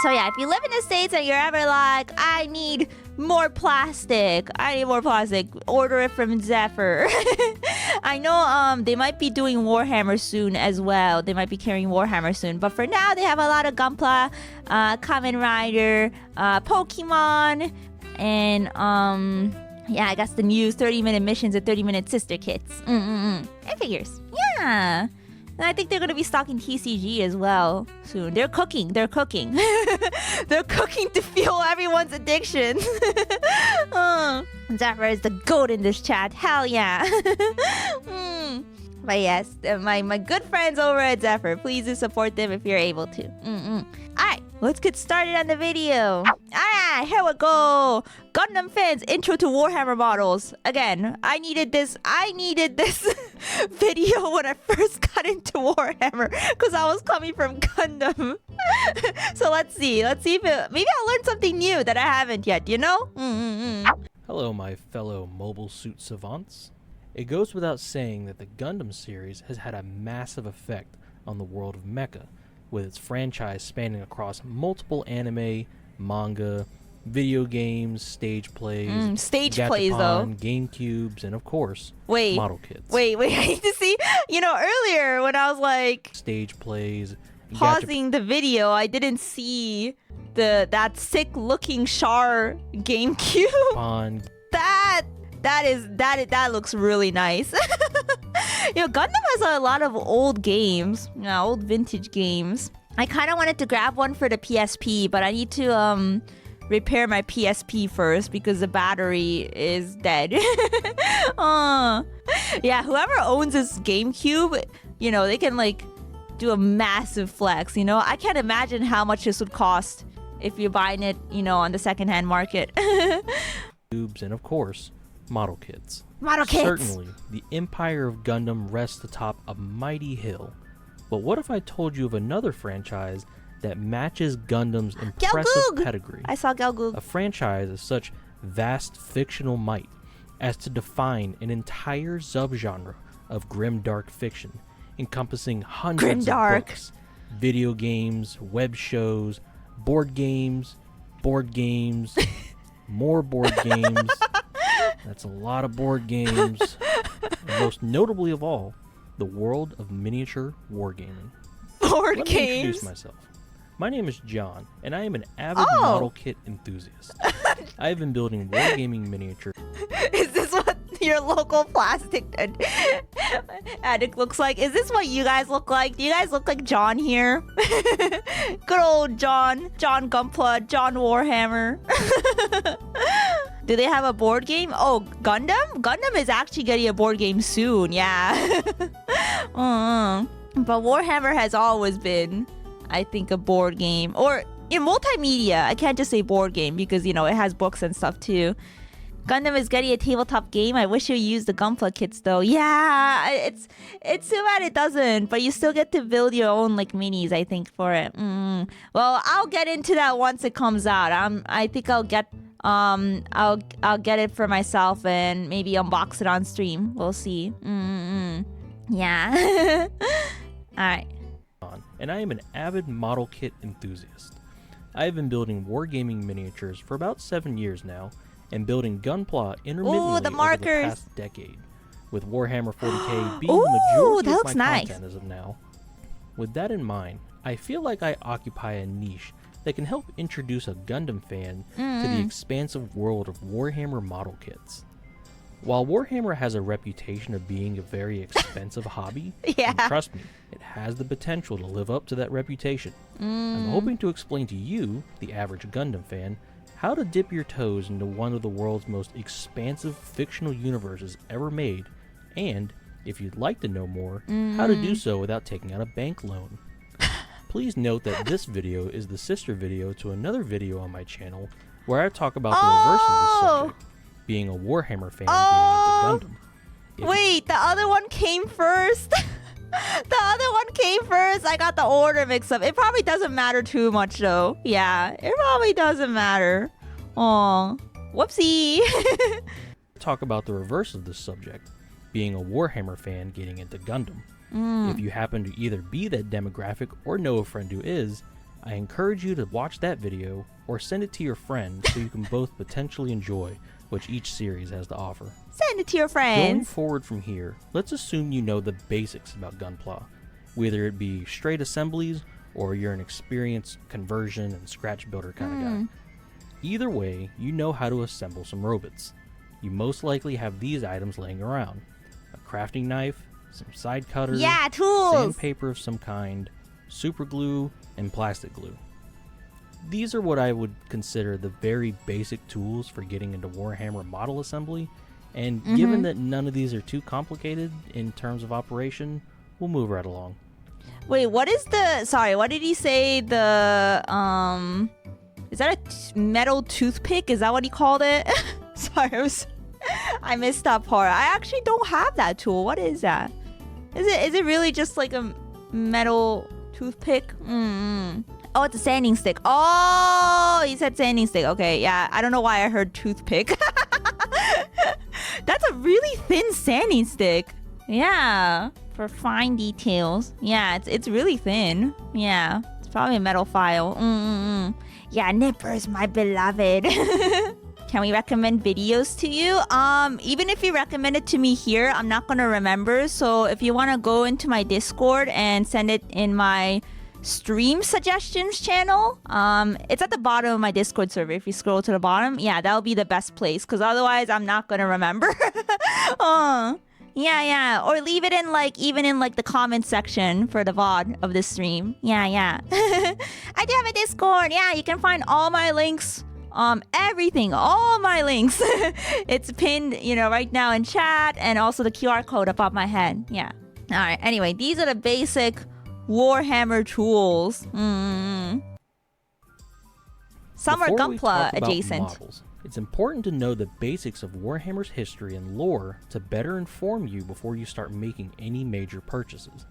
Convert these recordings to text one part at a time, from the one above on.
So yeah, if you live in the States and you're ever like, I need more plastic, order it from Zephyr. I know they might be doing Warhammer soon as well. They might be carrying Warhammer soon. But for now, they have a lot of Gunpla, Kamen Rider, Pokemon, and yeah, I guess the new 30-minute missions and 30-minute sister kits. And figures. Yeah. And I think they're going to be stocking TCG as well soon. They're cooking. They're cooking to fuel everyone's addiction. Zephyr is the goat in this chat. Hell yeah. But yes, my good friends over at Zephyr, please do support them if you're able to. Alright, let's get started on the video. Alright, here we go. Gundam fans, intro to Warhammer models. Again, I needed this video when I first got into Warhammer because I was coming from Gundam. So let's see if maybe I'll learn something new that I haven't yet, you know? Hello, my fellow mobile suit savants. It goes without saying that the Gundam series has had a massive effect on the world of mecha, with its franchise spanning across multiple anime, manga, video games, stage plays, GameCubes, and of course, model kits. Wait, I need to see. You know, earlier when I was like stage plays, pausing the video, I didn't see that sick looking Char GameCube. That looks really nice. You know, Gundam has a lot of old games, old vintage games. I kind of wanted to grab one for the PSP, but I need to repair my PSP first because the battery is dead. Yeah, whoever owns this GameCube, you know, they can like do a massive flex, you know? I can't imagine how much this would cost if you're buying it, you know, on the secondhand market. And of course, model kits. Certainly, the empire of Gundam rests atop a mighty hill. But what if I told you of another franchise that matches Gundam's impressive pedigree? I saw Galgoog. A franchise of such vast fictional might as to define an entire subgenre of grim-dark fiction, encompassing hundreds of books, video games, web shows, board games, more board games. That's a lot of board games. And most notably of all, the world of miniature wargaming. Let me introduce myself. My name is John, and I am an avid model kit enthusiast. I have been building wargaming miniatures. Is this what your local plastic addict looks like? Is this what you guys look like? Do you guys look like John here? Good old John Gunpla, John Warhammer. Do they have a board game? Oh, Gundam? Gundam is actually getting a board game soon, yeah. But Warhammer has always been, I think, a board game. Or in multimedia. I can't just say board game because, you know, it has books and stuff too. Gundam is getting a tabletop game. I wish you used the Gunpla kits though. Yeah, it's too bad it doesn't. But you still get to build your own like minis, I think, for it. Well, I'll get into that once it comes out. I think I'll get it for myself and maybe unbox it on stream. We'll see. Yeah. All right. And I am an avid model kit enthusiast. I have been building wargaming miniatures for about 7 years now, and building Gunpla intermittently over the past decade, with Warhammer 40k being the majority of my content as of now. With that in mind, I feel like I occupy a niche that can help introduce a Gundam fan to the expansive world of Warhammer model kits. While Warhammer has a reputation of being a very expensive hobby, and trust me, it has the potential to live up to that reputation. I'm hoping to explain to you, the average Gundam fan, how to dip your toes into one of the world's most expansive fictional universes ever made, and, if you'd like to know more, how to do so without taking out a bank loan. Please note that this video is the sister video to another video on my channel where I talk about the reverse of this subject, being a Warhammer fan being into Gundam. Wait, the other one came first? The other one came first. I got the order mixed up. It probably doesn't matter too much though. Yeah, it probably doesn't matter. Aw, whoopsie. Talk about the reverse of this subject, being a Warhammer fan getting into Gundam. If you happen to either be that demographic or know a friend who is, I encourage you to watch that video or send it to your friend so you can both potentially enjoy what each series has to offer. Send it to your friends. Going forward from here, let's assume you know the basics about gunpla, whether it be straight assemblies or you're an experienced conversion and scratch builder kind of guy. Either way, you know how to assemble some robots. You most likely have these items laying around: a crafting knife, some side cutters, tools, sandpaper of some kind, super glue, and plastic glue. These are what I would consider the very basic tools for getting into Warhammer model assembly, and given that none of these are too complicated in terms of operation, we'll move right along. Wait, what is the... Sorry, what did he say? The, is that a metal toothpick? Is that what he called it? Sorry, I missed that part. I actually don't have that tool. What is that? Is it really just like a metal toothpick? Oh, it's a sanding stick. Oh, he said sanding stick. Okay, yeah. I don't know why I heard toothpick. That's a really thin sanding stick. Yeah, for fine details. Yeah, it's really thin. Yeah, it's probably a metal file. Yeah, nippers, my beloved. Can we recommend videos to you? Even if you recommend it to me here, I'm not gonna remember. So if you wanna go into my Discord and send it in my stream suggestions channel, it's at the bottom of my Discord server. If you scroll to the bottom, yeah, that'll be the best place, because otherwise I'm not gonna remember. Yeah, or leave it in even in the comment section for the VOD of this stream. Yeah. I do have a Discord. Yeah, you can find all my links, everything, all my links. It's pinned, right now in chat, and also the QR code above my head. Yeah. All right. Anyway, these are the basic Warhammer tools. Some are Gunpla adjacent. Models, it's important to know the basics of Warhammer's history and lore to better inform you before you start making any major purchases.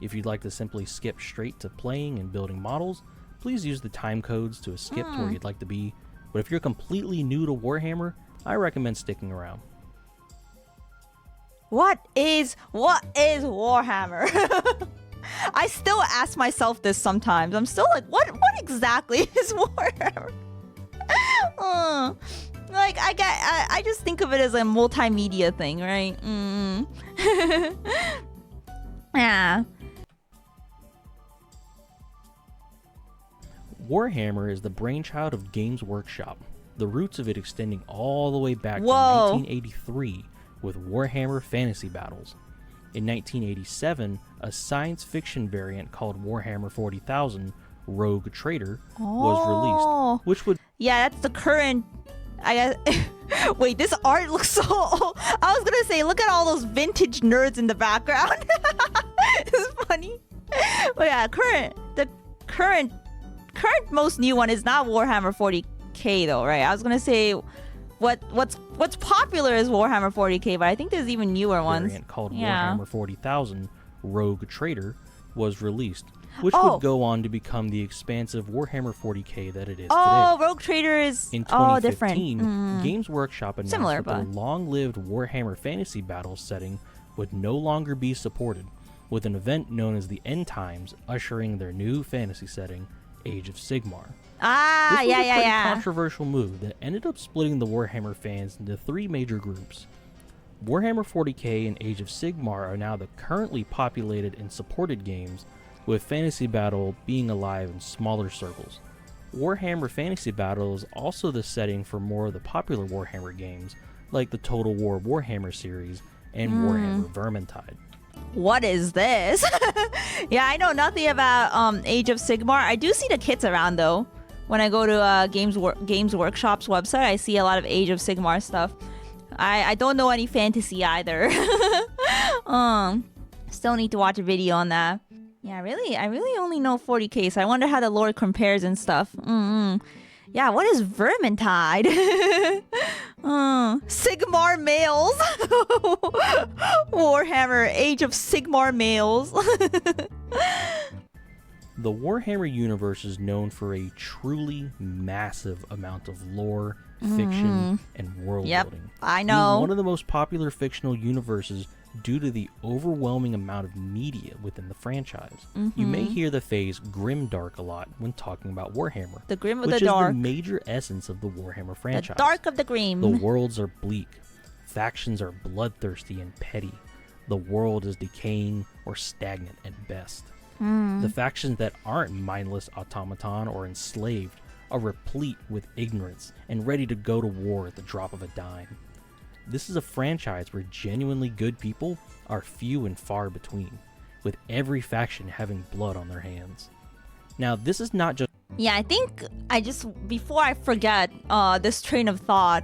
If you'd like to simply skip straight to playing and building models, please use the time codes to skip to where you'd like to be. But if you're completely new to Warhammer, I recommend sticking around. What is Warhammer? I still ask myself this sometimes. I'm still like, what exactly is Warhammer? I just think of it as a multimedia thing, right? Yeah. Warhammer is the brainchild of Games Workshop, the roots of it extending all the way back to 1983 with Warhammer Fantasy Battles. In 1987, a science fiction variant called Warhammer 40,000 Rogue Trader was released, which would... Yeah, that's the current... I guess... Wait, this art looks so old. I was gonna say, look at all those vintage nerds in the background. It's funny. But yeah, the current most new one is not Warhammer 40k though, right? I was gonna say what's popular is Warhammer 40k, but I think there's even newer ones. Variant called Warhammer 40,000 Rogue Trader was released, which would go on to become the expansive Warhammer 40k that it is today. Rogue Trader is in 2015. Different. Games Workshop announced that the long-lived Warhammer Fantasy Battles setting would no longer be supported, with an event known as the End Times ushering their new fantasy setting, Age of Sigmar. This was a pretty controversial move that ended up splitting the Warhammer fans into three major groups. Warhammer 40k and Age of Sigmar are now the currently populated and supported games, with Fantasy Battle being alive in smaller circles. Warhammer Fantasy Battle is also the setting for more of the popular Warhammer games, like the Total War Warhammer series and Warhammer Vermintide. What is this? Yeah, I know nothing about Age of Sigmar. I do see the kits around though. When I go to Games Workshop's website, I see a lot of Age of Sigmar stuff. I don't know any fantasy either. Still need to watch a video on that. Yeah, I really only know 40k, so I wonder how the lore compares and stuff. Yeah, what is Vermintide? Sigmar males. Warhammer, Age of Sigmar males. The Warhammer universe is known for a truly massive amount of lore, fiction, and world building. I know. Being one of the most popular fictional universes due to the overwhelming amount of media within the franchise. You may hear the phrase grimdark a lot when talking about Warhammer. The grim of which the dark. is the major essence of the Warhammer franchise. The dark of the grim. The worlds are bleak. Factions are bloodthirsty and petty. The world is decaying or stagnant at best. The factions that aren't mindless automaton or enslaved are replete with ignorance and ready to go to war at the drop of a dime. This is a franchise where genuinely good people are few and far between, with every faction having blood on their hands. Now, this is not just... Yeah, I think before I forget this train of thought,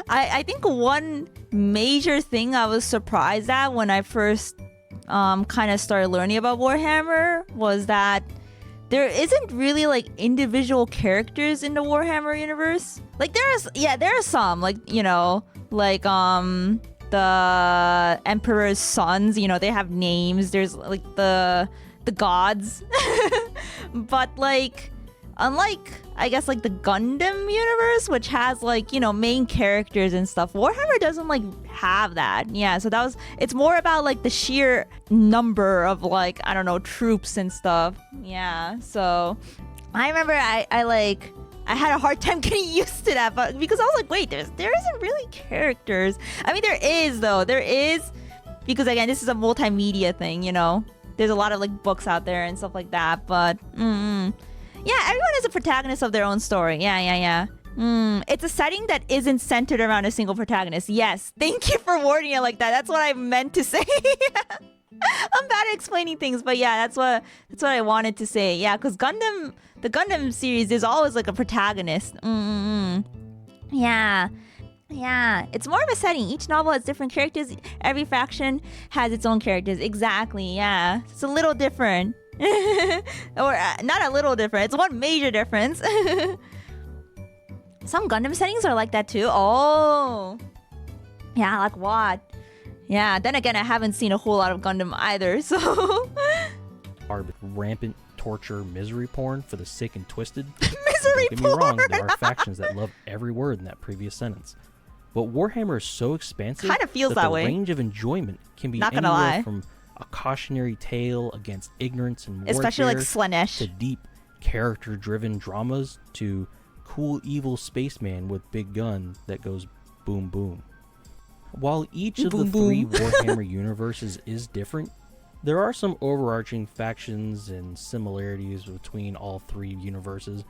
I think one major thing I was surprised at when I first kind of started learning about Warhammer was that there isn't really like individual characters in the Warhammer universe. Like there are some, like, you know, like the Emperor's sons, you know, they have names. There's like the gods. But like, unlike, I guess, like the Gundam universe, which has like, you know, main characters and stuff, Warhammer doesn't like have that. Yeah, so it's more about like the sheer number of like, I don't know, troops and stuff. Yeah, so I remember I had a hard time getting used to that, but because I was like, wait, there isn't really characters. I mean, there is, because again, this is a multimedia thing, you know. There's a lot of like books out there and stuff like that, but yeah, everyone is a protagonist of their own story. Yeah. It's a setting that isn't centered around a single protagonist. Yes, thank you for wording it like that. That's what I meant to say. I'm bad at explaining things, but yeah, that's what I wanted to say. Yeah, because the Gundam series is always like a protagonist. Yeah, it's more of a setting. Each novel has different characters. Every faction has its own characters. Exactly, yeah. It's a little different. Or not a little different. It's one major difference. Some Gundam settings are like that too. Oh. Yeah, like what? Yeah, then again, I haven't seen a whole lot of Gundam either, so... Are rampant torture misery porn for the sick and twisted. Misery Don't get porn! me wrong, there are factions that love every word in that previous sentence. But Warhammer is so expansive kind of feels that that the way. range of enjoyment can be Not gonna anywhere lie. from a cautionary tale against ignorance and warfare, Especially like to Slanesh. deep character-driven dramas, to cool evil spaceman with big gun that goes boom boom. While each of the three Warhammer universes is different, there are some overarching factions and similarities between all three universes,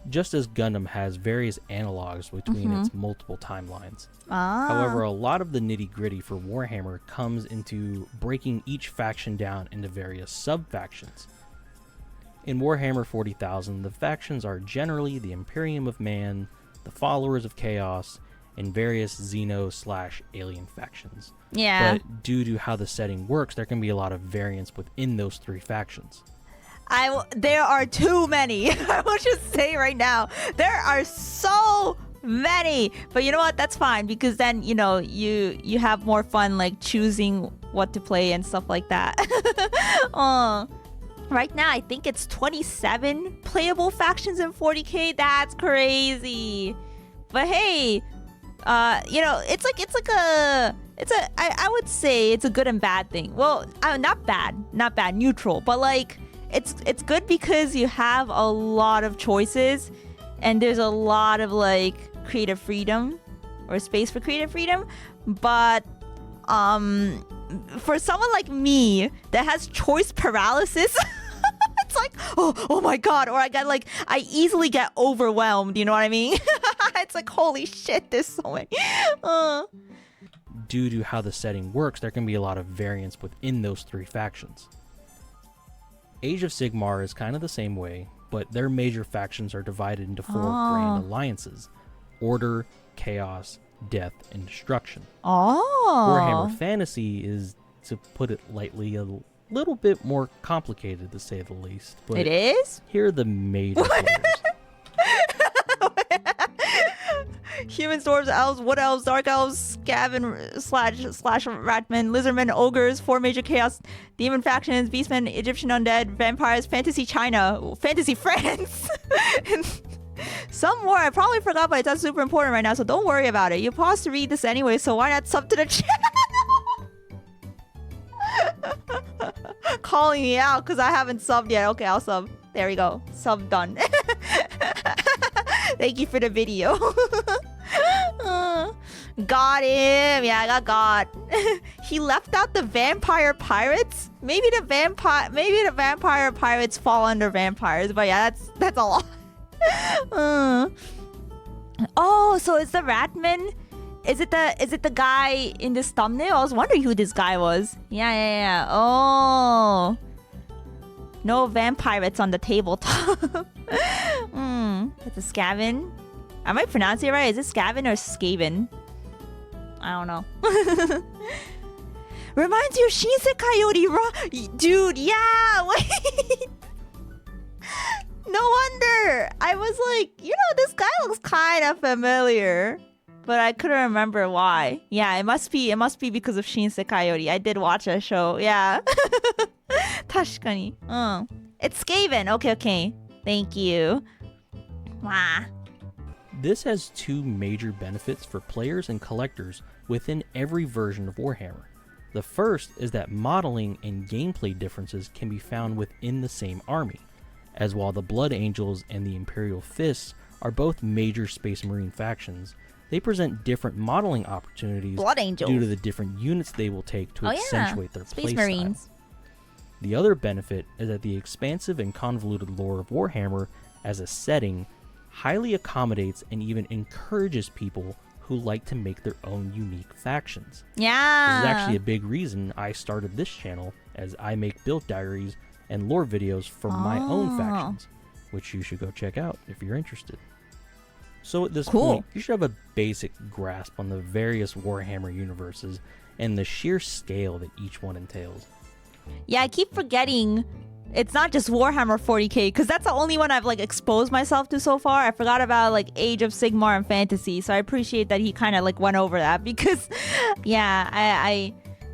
just as Gundam has various analogs between its multiple timelines. However, a lot of the nitty-gritty for Warhammer comes into breaking each faction down into various sub-factions. In Warhammer 40,000, the factions are generally the Imperium of Man, the Followers of Chaos, and various Xeno/alien factions. Yeah. But due to how the setting works, there can be a lot of variance within those three factions. There are too many. I will just say right now, there are so many. But you know what? That's fine, because then, you know, you have more fun like choosing what to play and stuff like that. Right now, I think it's 27 playable factions in 40K. That's crazy. But hey, you know, I would say it's a good and bad thing. Well, not bad, neutral. But like, it's good because you have a lot of choices, and there's a lot of like creative freedom, or space for creative freedom. But for someone like me that has choice paralysis, it's like, oh my god, or I easily get overwhelmed, you know what I mean? It's like, holy shit, there's so many. Due to how the setting works, there can be a lot of variance within those three factions. Age of Sigmar is kind of the same way, but their major factions are divided into four grand alliances: Order, Chaos, Death, and Destruction. Warhammer Fantasy is, to put it lightly, a little bit more complicated, to say the least. But it is? here are the major players. Humans, dwarves, elves, wood elves, dark elves, Skaven slash ratmen, lizardmen, ogres, four major chaos, demon factions, beastmen, Egyptian undead, vampires, fantasy China, fantasy France, and some more I probably forgot, but it's not super important right now, so don't worry about it. You paused to read this anyway, so why not sub to the channel? calling me out because I haven't subbed yet. Okay, I'll sub. There we go. Sub done. Thank you for the video. Got him. Yeah, I got. He left out the vampire pirates. Maybe the vampire pirates fall under vampires. But yeah, that's a lot. Oh, so it's the Ratman. Is it the guy in this thumbnail? I was wondering who this guy was. Yeah. Oh. No vampirates on the tabletop. That's a Skaven. Am I pronouncing it right? Is it Skaven or Skaven? I don't know. Reminds you of Shinsekai Yori Dude, yeah, wait. No wonder. I was like, this guy looks kind of familiar. But I couldn't remember why. Yeah, it must be because of Shinsekai Yori. I did watch that show. Yeah. 確かに. It's Skaven. Okay. Thank you. Wow. This has two major benefits for players and collectors within every version of Warhammer. The first is that modeling and gameplay differences can be found within the same army, as while the Blood Angels and the Imperial Fists are both major Space Marine factions, they present different modeling opportunities due to the different units they will take to accentuate their Space playstyle. Marines. The other benefit is that the expansive and convoluted lore of Warhammer as a setting highly accommodates and even encourages people who like to make their own unique factions. Yeah. This is actually a big reason I started this channel, as I make build diaries and lore videos for my own factions, which you should go check out if you're interested. So at this point, you should have a basic grasp on the various Warhammer universes and the sheer scale that each one entails. Yeah, I keep forgetting it's not just Warhammer 40k, because that's the only one I've exposed myself to so far. I forgot about Age of Sigmar and Fantasy, so I appreciate that he kind of went over that, because yeah, I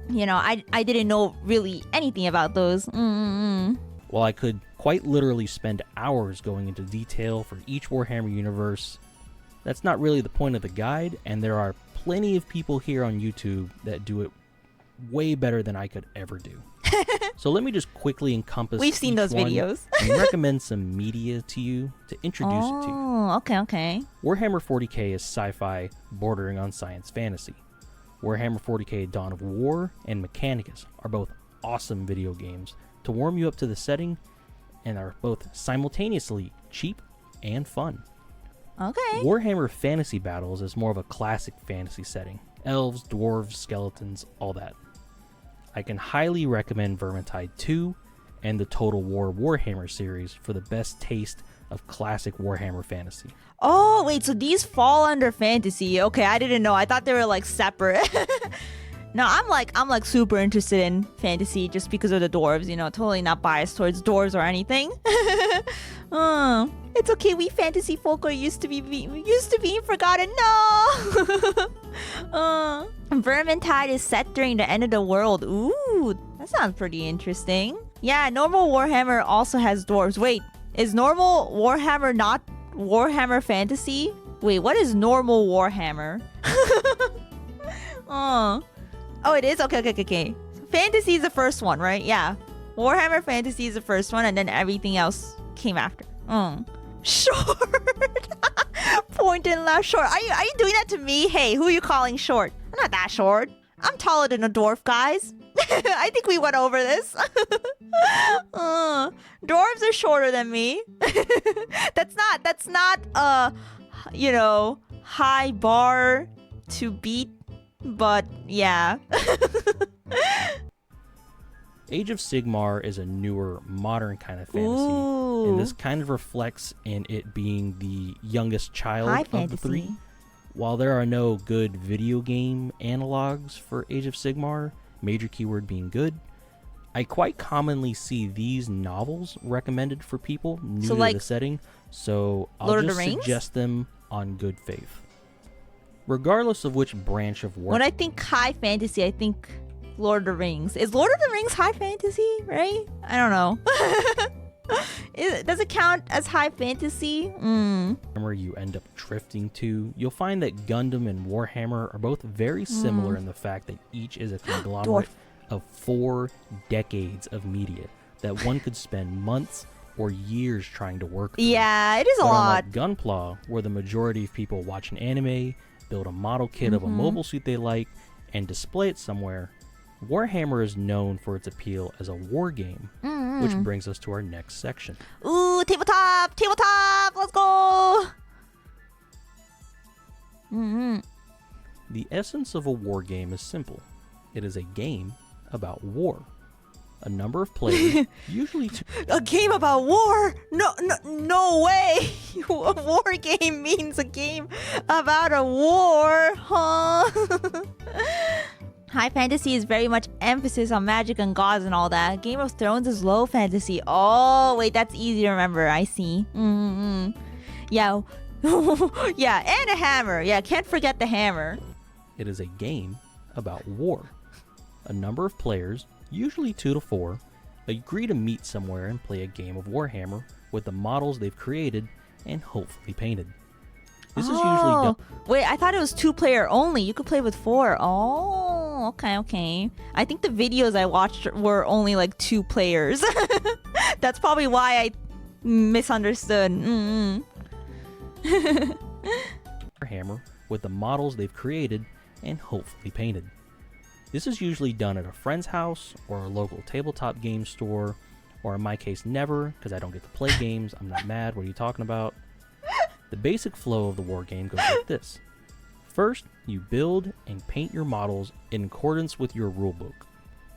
didn't know really anything about those. While I could quite literally spend hours going into detail for each Warhammer universe, that's not really the point of the guide, and there are plenty of people here on YouTube that do it way better than I could ever do. So let me just quickly encompass We've seen those videos. and recommend some media to you to introduce it to you. Oh, okay. Warhammer 40k is sci-fi bordering on science fantasy. Warhammer 40k Dawn of War and Mechanicus are both awesome video games to warm you up to the setting, and are both simultaneously cheap and fun. Okay. Warhammer Fantasy Battles is more of a classic fantasy setting. Elves, dwarves, skeletons, all that. I can highly recommend Vermintide 2 and the Total War Warhammer series for the best taste of classic Warhammer fantasy. Oh, wait, so these fall under fantasy. Okay, I didn't know. I thought they were separate. No, I'm super interested in fantasy just because of the dwarves, totally not biased towards dwarves or anything. It's okay, we fantasy folk are used to being forgotten. No. Vermintide is set during the end of the world. Ooh, that sounds pretty interesting. Yeah, normal Warhammer also has dwarves. Wait, is normal Warhammer not Warhammer fantasy? Wait, what is normal Warhammer? Oh, it is? Okay. Fantasy is the first one, right? Yeah. Warhammer Fantasy is the first one, and then everything else came after. Short. Point and laugh short. Are you doing that to me? Hey, who are you calling short? I'm not that short. I'm taller than a dwarf, guys. I think we went over this. Dwarves are shorter than me. That's not a high bar to beat. But yeah. Age of Sigmar is a newer, modern kind of fantasy. Ooh. And this kind of reflects in it being the youngest child of the three. While there are no good video game analogs for Age of Sigmar, major keyword being good, I quite commonly see these novels recommended for people new to the setting, so I'll just suggest them on good faith. Regardless of which branch of Warhammer... When I think high fantasy, I think Lord of the Rings. Is Lord of the Rings high fantasy, right? I don't know. Does it count as high fantasy? Where you end up drifting to, you'll find that Gundam and Warhammer are both very similar in the fact that each is a conglomerate of 4 decades of media that one could spend months or years trying to work through. Yeah, it is a lot. Unlike Gunpla, where the majority of people watch an anime, build a model kit of a mobile suit they like, and display it somewhere, Warhammer is known for its appeal as a war game, which brings us to our next section. Ooh, tabletop! Tabletop! Let's go! The essence of a war game is simple. It is a game about war. A number of players, usually two... A game about war? No way! A war game means a game about a war, huh? High fantasy is very much emphasis on magic and gods and all that. Game of Thrones is low fantasy. Oh, wait, that's easy to remember. I see. Yeah. Yeah, and a hammer. Yeah, can't forget the hammer. It is a game about war. A number of players, usually 2 to 4, agree to meet somewhere and play a game of Warhammer with the models they've created and hopefully painted. This is usually done. Wait, I thought it was 2-player only. You could play with 4. Oh, okay. I think the videos I watched were only like 2 players. That's probably why I misunderstood. Warhammer with the models they've created and hopefully painted. This is usually done at a friend's house or a local tabletop game store, or in my case never, because I don't get to play games. I'm not mad. What are you talking about? The basic flow of the war game goes like this. First, you build and paint your models in accordance with your rulebook.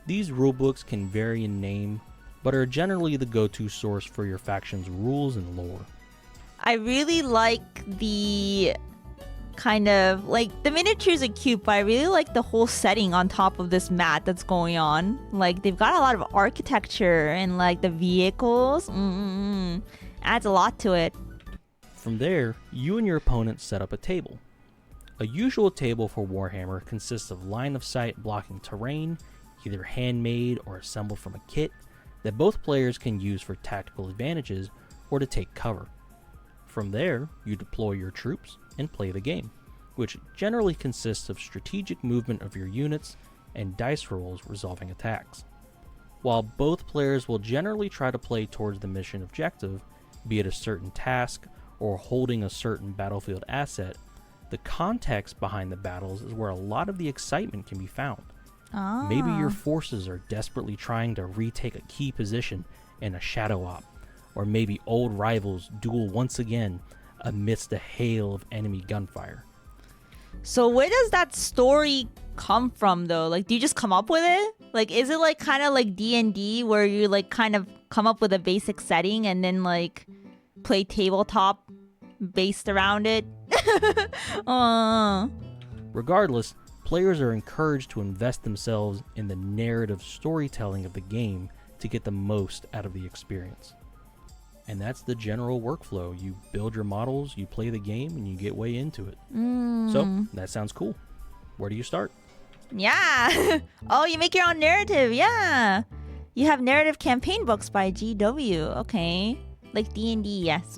These rulebooks can vary in name, but are generally the go-to source for your faction's rules and lore. I really like the kind of, like, the miniatures are cute, but I really like the whole setting on top of this mat that's going on. Like, they've got a lot of architecture and, like, the vehicles. Adds a lot to it. From there, you and your opponent set up a table. A usual table for Warhammer consists of line-of-sight blocking terrain, either handmade or assembled from a kit, that both players can use for tactical advantages or to take cover. From there, you deploy your troops and play the game, which generally consists of strategic movement of your units and dice rolls resolving attacks. While both players will generally try to play towards the mission objective, be it a certain task or holding a certain battlefield asset, the context behind the battles is where a lot of the excitement can be found. Maybe your forces are desperately trying to retake a key position in a shadow op, or maybe old rivals duel once again amidst a hail of enemy gunfire. So where does that story come from, though? Like, do you just come up with it? Like, is it like kind of like D&D where you like kind of come up with a basic setting and then like play tabletop based around it? Regardless, players are encouraged to invest themselves in the narrative storytelling of the game to get the most out of the experience. And that's the general workflow. You build your models, you play the game, and you get way into it. So, that sounds cool. Where do you start? Yeah. Oh, you make your own narrative. Yeah. You have narrative campaign books by GW. Okay. Like D&D, yes.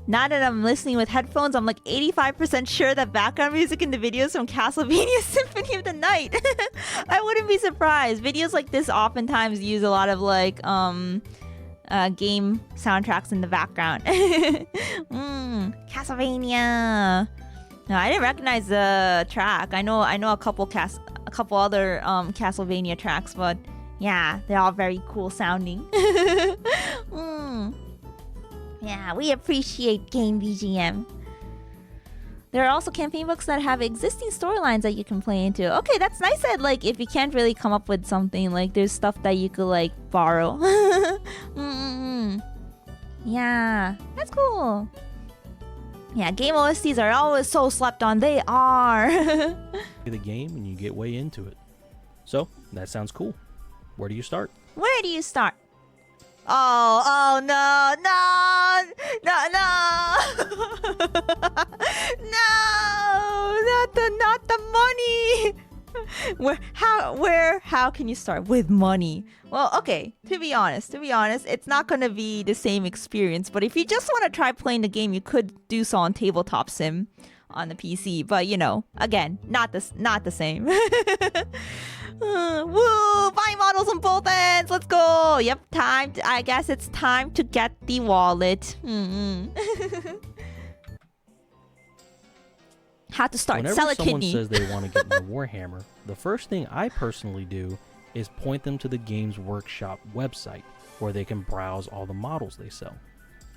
Now that I'm listening with headphones, I'm like 85% sure that background music in the videos from Castlevania Symphony of the Night. I wouldn't be surprised. Videos like this oftentimes use a lot of like game soundtracks in the background. Castlevania. No, I didn't recognize the track. I know a couple other Castlevania tracks, but yeah, they're all very cool sounding. Yeah, we appreciate game BGM. There are also campaign books that have existing storylines that you can play into. Okay, that's nice that like if you can't really come up with something, like there's stuff that you could like borrow. Yeah, that's cool. Yeah, game OSTs are always so slept on. They are. The game and you get way into it. So, that sounds cool. Where do you start? Where do you start? Oh no, not the money. How can you start with money? Well, okay, to be honest, it's not gonna be the same experience. But if you just want to try playing the game, you could do so on Tabletop Sim on the PC. But you know, again, not the same. Woo! Buy models on both ends. Let's go. Yep, I guess it's time to get the wallet. How to start. Whenever Sell a someone kidney. says they want to get into Warhammer, the first thing I personally do is point them to the Games Workshop website, where they can browse all the models they sell.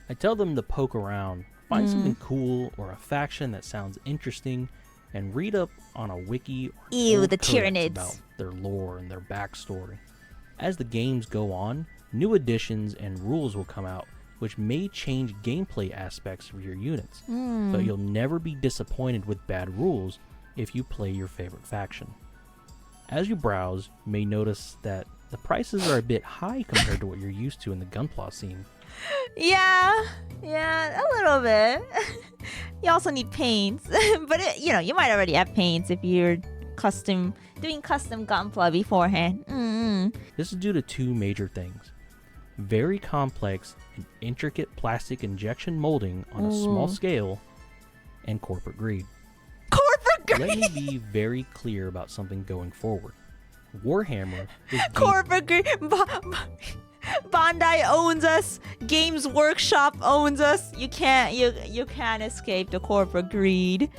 I tell them to poke around, find something cool or a faction that sounds interesting, and read up on a wiki or Ew, the codex Tyranids. about their lore and their backstory. As the games go on, new additions and rules will come out, which may change gameplay aspects of your units, but you'll never be disappointed with bad rules if you play your favorite faction. As you browse, you may notice that the prices are a bit high compared to what you're used to in the gunpla scene. Yeah, a little bit. You also need paints, but you might already have paints if you're doing custom gunpla beforehand. This is due to two major things: very complex and intricate plastic injection molding on a small scale, and corporate greed. Corporate greed. Let me be very clear about something going forward. Warhammer is Corporate greed. Bandai owns us. Games Workshop owns us. You can't escape the corporate greed.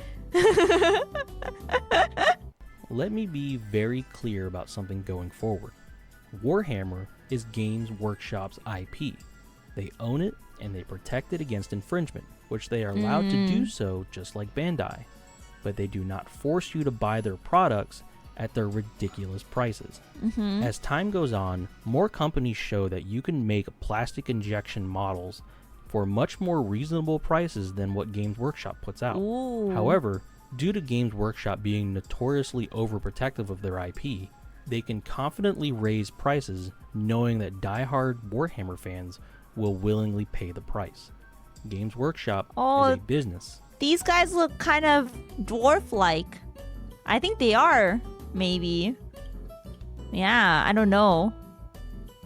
Let me be very clear about something going forward. Warhammer is Games Workshop's IP. They own it and they protect it against infringement, which they are allowed to do so just like Bandai. But they do not force you to buy their products at their ridiculous prices. As time goes on, more companies show that you can make plastic injection models for much more reasonable prices than what Games Workshop puts out. However, due to Games Workshop being notoriously overprotective of their IP, they can confidently raise prices knowing that die-hard Warhammer fans will willingly pay the price. Games Workshop is a business. These guys look kind of dwarf-like. I think they are, maybe. Yeah, I don't know.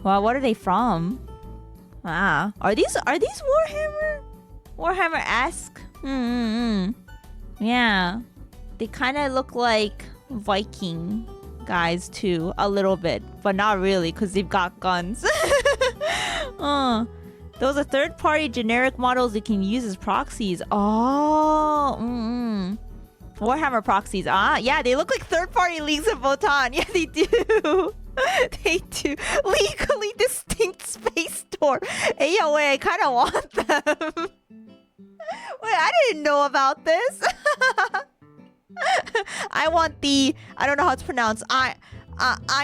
Well, what are they from? Ah, are these Warhammer-esque? Yeah, they kind of look like Viking guys too, a little bit, but not really, because they've got guns. Those are third-party generic models you can use as proxies. Warhammer proxies. Yeah, they look like third-party Leagues of Votan. Yeah, they do. They do. Legally distinct space store. Hey, yo, wait, I kind of want them. Wait, I didn't know about this. I want the... I don't know how to pronounce. Einherjars.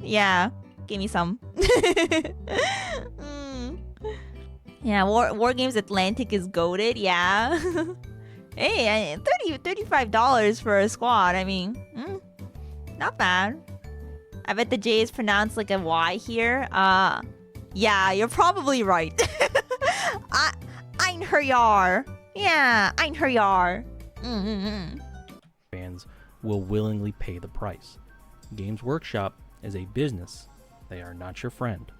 Yeah, give me some. Yeah, War Games Atlantic is goated. Yeah. Hey, $35 for a squad. I mean, not bad. I bet the J is pronounced like a Y here. Yeah, you're probably right. Einherjar. Yeah, Einherjar. Fans will willingly pay the price. Games Workshop is a business. They are not your friend.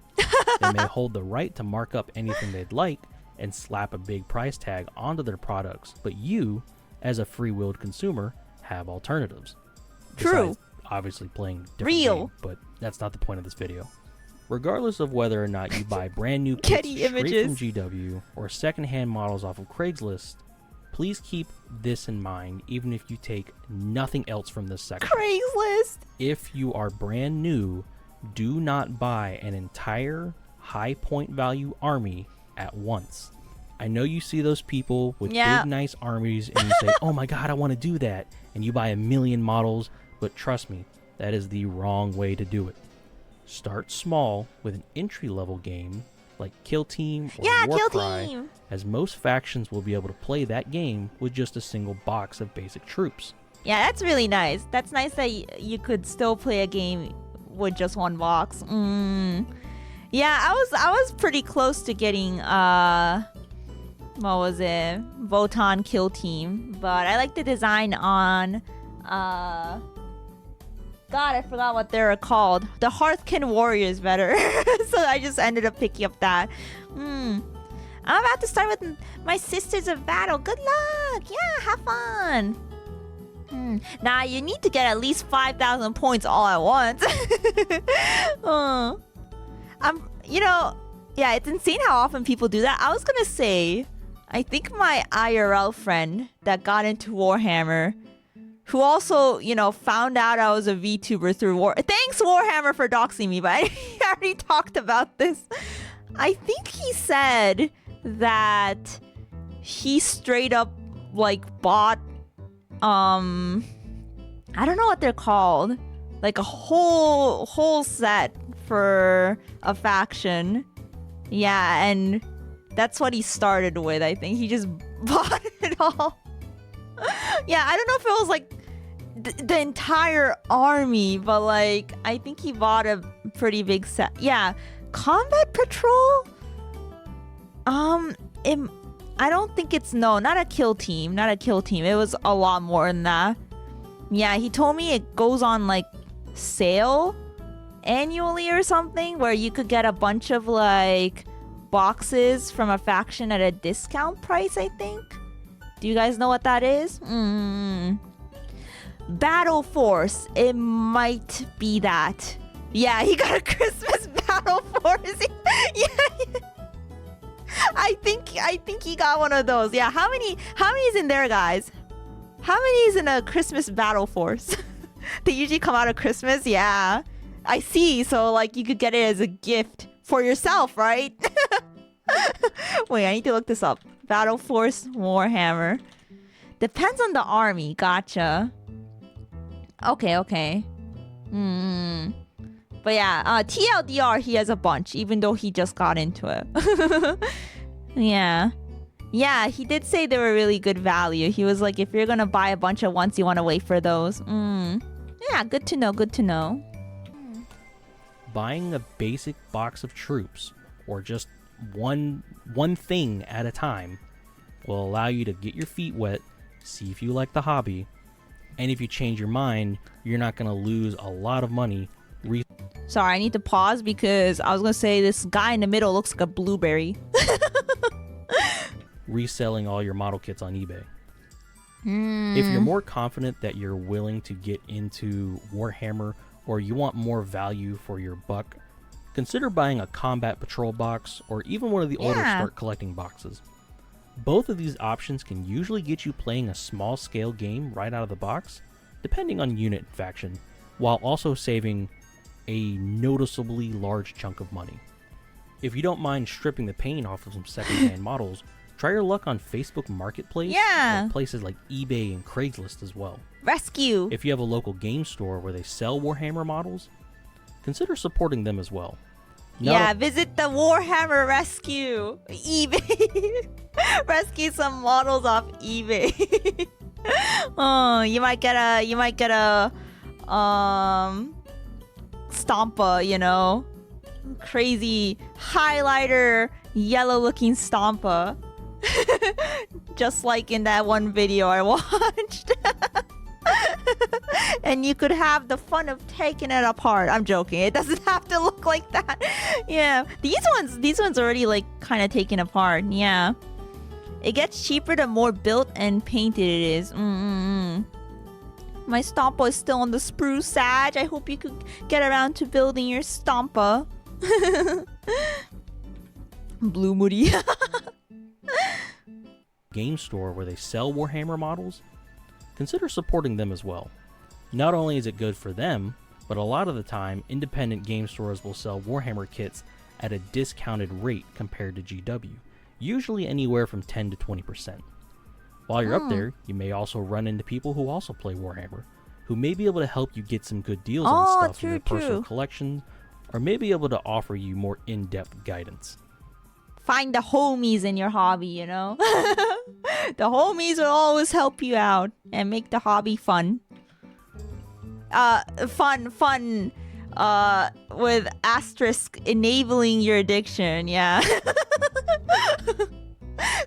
They may hold the right to mark up anything they'd like and slap a big price tag onto their products, but you, as a free-willed consumer, have alternatives. True. Besides obviously playing different game, but that's not the point of this video. Regardless of whether or not you buy brand new kits straight from GW or secondhand models off of Craigslist, please keep this in mind even if you take nothing else from this section. Craigslist! If you are brand new, do not buy an entire high point value army at once. I know you see those people with big nice armies and you say, oh my god, I want to do that, and you buy 1,000,000 models, but trust me, that is the wrong way to do it. Start small with an entry-level game like Kill Team or Warcry, as most factions will be able to play that game with just a single box of basic troops. Yeah, that's really nice. That's nice that you could still play a game with just one box. Yeah, I was pretty close to getting what was it? Votan Kill Team, but I like the design on God, I forgot what they're called. The Hearthkin Warriors better. So I just ended up picking up that. I'm about to start with my Sisters of Battle. Good luck. Yeah, have fun. Nah, you need to get at least 5,000 points all at once. Yeah, it's insane how often people do that. I was gonna say, I think my IRL friend that got into Warhammer, who also, found out I was a VTuber through Thanks, Warhammer, for doxing me, but I already talked about this. I think he said that he straight up, bought, I don't know what they're called. Like a whole set for a faction. Yeah, and that's what he started with, I think. He just bought it all. Yeah, I don't know if it was the entire army, but I think he bought a pretty big set. Yeah, Combat Patrol? I don't think it's, not a kill team. It was a lot more than that. Yeah, he told me it goes on sale annually or something, where you could get a bunch of boxes from a faction at a discount price, I think. Do you guys know what that is? Battle Force. It might be that. Yeah, he got a Christmas Battle Force. Yeah. I think he got one of those. Yeah, how many is in there, guys? How many is in a Christmas Battle Force? They usually come out of Christmas. Yeah, I see. So you could get it as a gift for yourself, right? Wait, I need to look this up. Battle Force Warhammer. Depends on the army. Gotcha. Okay. But yeah, TLDR, he has a bunch, even though he just got into it. Yeah, he did say they were really good value. He was like, if you're gonna buy a bunch at once, you want to wait for those. Yeah, good to know. Buying a basic box of troops, or just one thing at a time, will allow you to get your feet wet, see if you like the hobby, and if you change your mind, you're not going to lose a lot of money. Sorry, I need to pause because I was going to say this guy in the middle looks like a blueberry. Reselling all your model kits on eBay. If you're more confident that you're willing to get into Warhammer, or you want more value for your buck, consider buying a Combat Patrol box, or even one of the older Start Collecting boxes. Both of these options can usually get you playing a small-scale game right out of the box, depending on unit and faction, while also saving a noticeably large chunk of money. If you don't mind stripping the paint off of some second-hand models, try your luck on Facebook Marketplace, or places like eBay and Craigslist as well. Rescue! If you have a local game store where they sell Warhammer models, consider supporting them as well. Visit the Warhammer Rescue eBay. Rescue some models off eBay. Oh, you might get a Stompa, crazy highlighter yellow looking Stompa. Just like in that one video I watched. And you could have the fun of taking it apart. I'm joking. It doesn't have to look like that. Yeah. These ones already kind of taken apart. Yeah. It gets cheaper the more built and painted it is. My Stompa is still on the spruce, Sag. I hope you could get around to building your Stompa. Blue Moody. Game store where they sell Warhammer models, consider supporting them as well. Not only is it good for them, but a lot of the time, independent game stores will sell Warhammer kits at a discounted rate compared to GW, usually anywhere from 10 to 20%. While you're up there, you may also run into people who also play Warhammer, who may be able to help you get some good deals on stuff in their personal collection, or may be able to offer you more in-depth guidance. Find the homies in your hobby, The homies will always help you out and make the hobby fun. Fun, with asterisk enabling your addiction, yeah.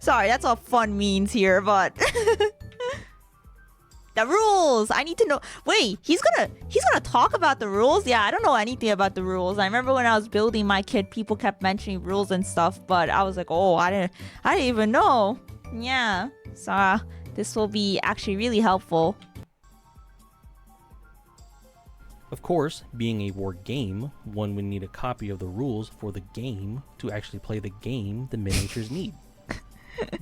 Sorry, that's what fun means here, but the rules. I need to know. Wait, he's gonna talk about the rules? Yeah, I don't know anything about the rules. I remember when I was building my kit, people kept mentioning rules and stuff, but I was like, oh, I didn't even know. Yeah, so this will be actually really helpful. Of course, being a war game, one would need a copy of the rules for the game to actually play the game the miniatures need.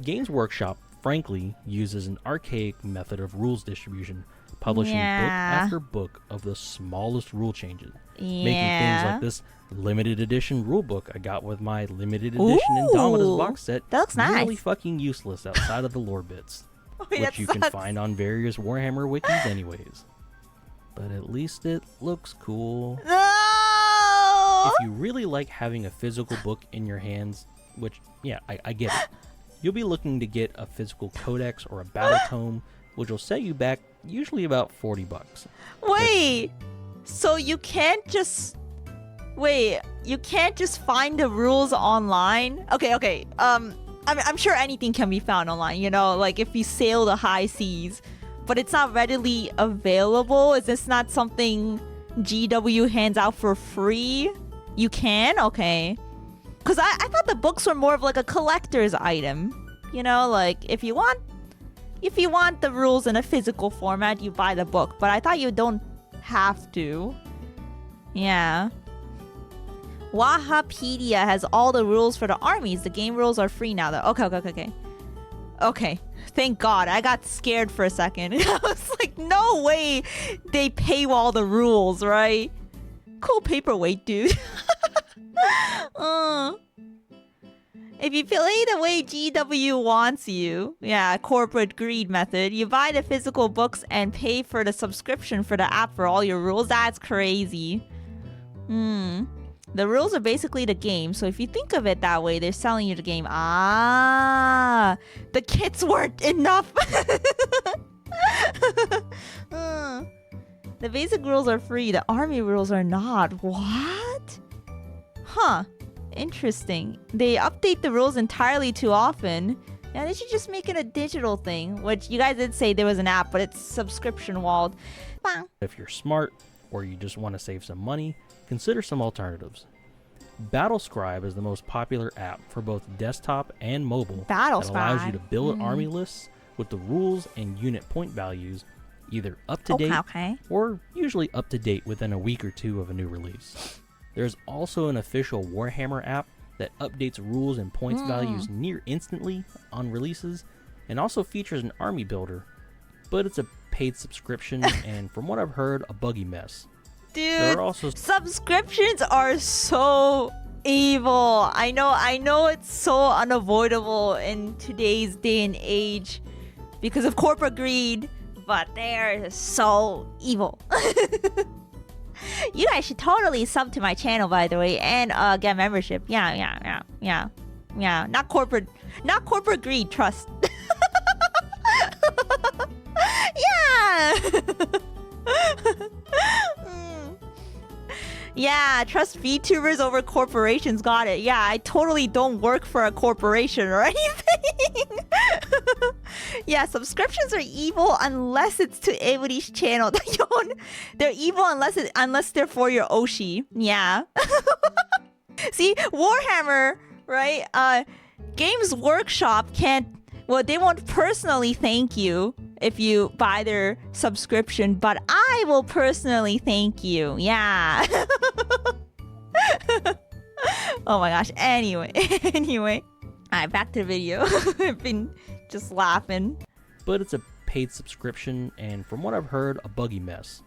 Games Workshop, frankly, uses an archaic method of rules distribution, publishing book after book of the smallest rule changes, making things like this limited edition rulebook I got with my limited edition Indomitus box set that looks really nice. fucking useless outside of the lore bits, Wait, which you can find on various Warhammer wikis anyways. But at least it looks cool. No! If you really like having a physical book in your hands, which, yeah, I get it, you'll be looking to get a physical codex or a battle tome, which will set you back usually about $40. Wait, so you can't just... Wait, you can't just find the rules online? Okay. I'm sure anything can be found online, you know, like if you sail the high seas, but it's not readily available. Is this not something GW hands out for free? You can? Okay. Because I thought the books were more of like a collector's item. You know, like if you want the rules in a physical format, you buy the book. But I thought you don't have to. Yeah. Wahapedia has all the rules for the armies. The game rules are free now, though. Okay. Thank God. I got scared for a second. I was like, no way they paywall the rules, right? Cool paperweight, dude. If you play the way GW wants you, corporate greed method, you buy the physical books and pay for the subscription for the app for all your rules. That's crazy. The rules are basically the game, so if you think of it that way, they're selling you the game. The kits weren't enough. The basic rules are free, the army rules are not. What? Huh. Interesting. They update the rules entirely too often. Yeah, they should just make it a digital thing, which you guys did say there was an app, but it's subscription walled. Bang. If you're smart, or you just want to save some money, consider some alternatives. Battlescribe is the most popular app for both desktop and mobile that allows you to build army lists with the rules and unit point values either up to date or usually up to date within a week or two of a new release. There's also an official Warhammer app that updates rules and points values near instantly on releases and also features an army builder, but it's a paid subscription and from what I've heard, a buggy mess. Dude, subscriptions are so evil. I know it's so unavoidable in today's day and age because of corporate greed, but they're so evil. You guys should totally sub to my channel, by the way, and get membership. Yeah. Not corporate greed, trust. Yeah. Yeah, trust VTubers over corporations. Got it. Yeah, I totally don't work for a corporation or anything. Yeah, subscriptions are evil unless it's to Emuri's channel. They're evil unless they're for your Oshi. Yeah. See, Warhammer, right? Games Workshop they won't personally thank you if you buy their subscription, but I will personally thank you. Yeah. Oh my gosh. Anyway. Alright, back to the video. I've been just laughing. But it's a paid subscription, and from what I've heard, a buggy mess.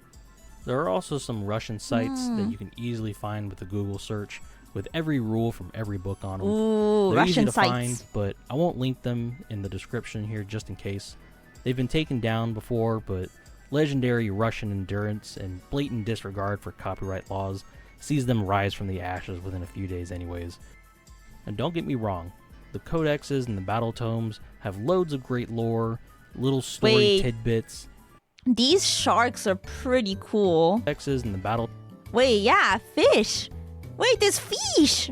There are also some Russian sites that you can easily find with a Google search with every rule from every book on them. Ooh, They're Russian easy to sites. find, but I won't link them in the description here just in case. They've been taken down before, but legendary Russian endurance and blatant disregard for copyright laws sees them rise from the ashes within a few days anyways. And don't get me wrong, the codexes and the battle tomes have loads of great lore, little story tidbits. These sharks are pretty cool. Codexes and the battle... Wait, yeah, fish. Wait, there's fish.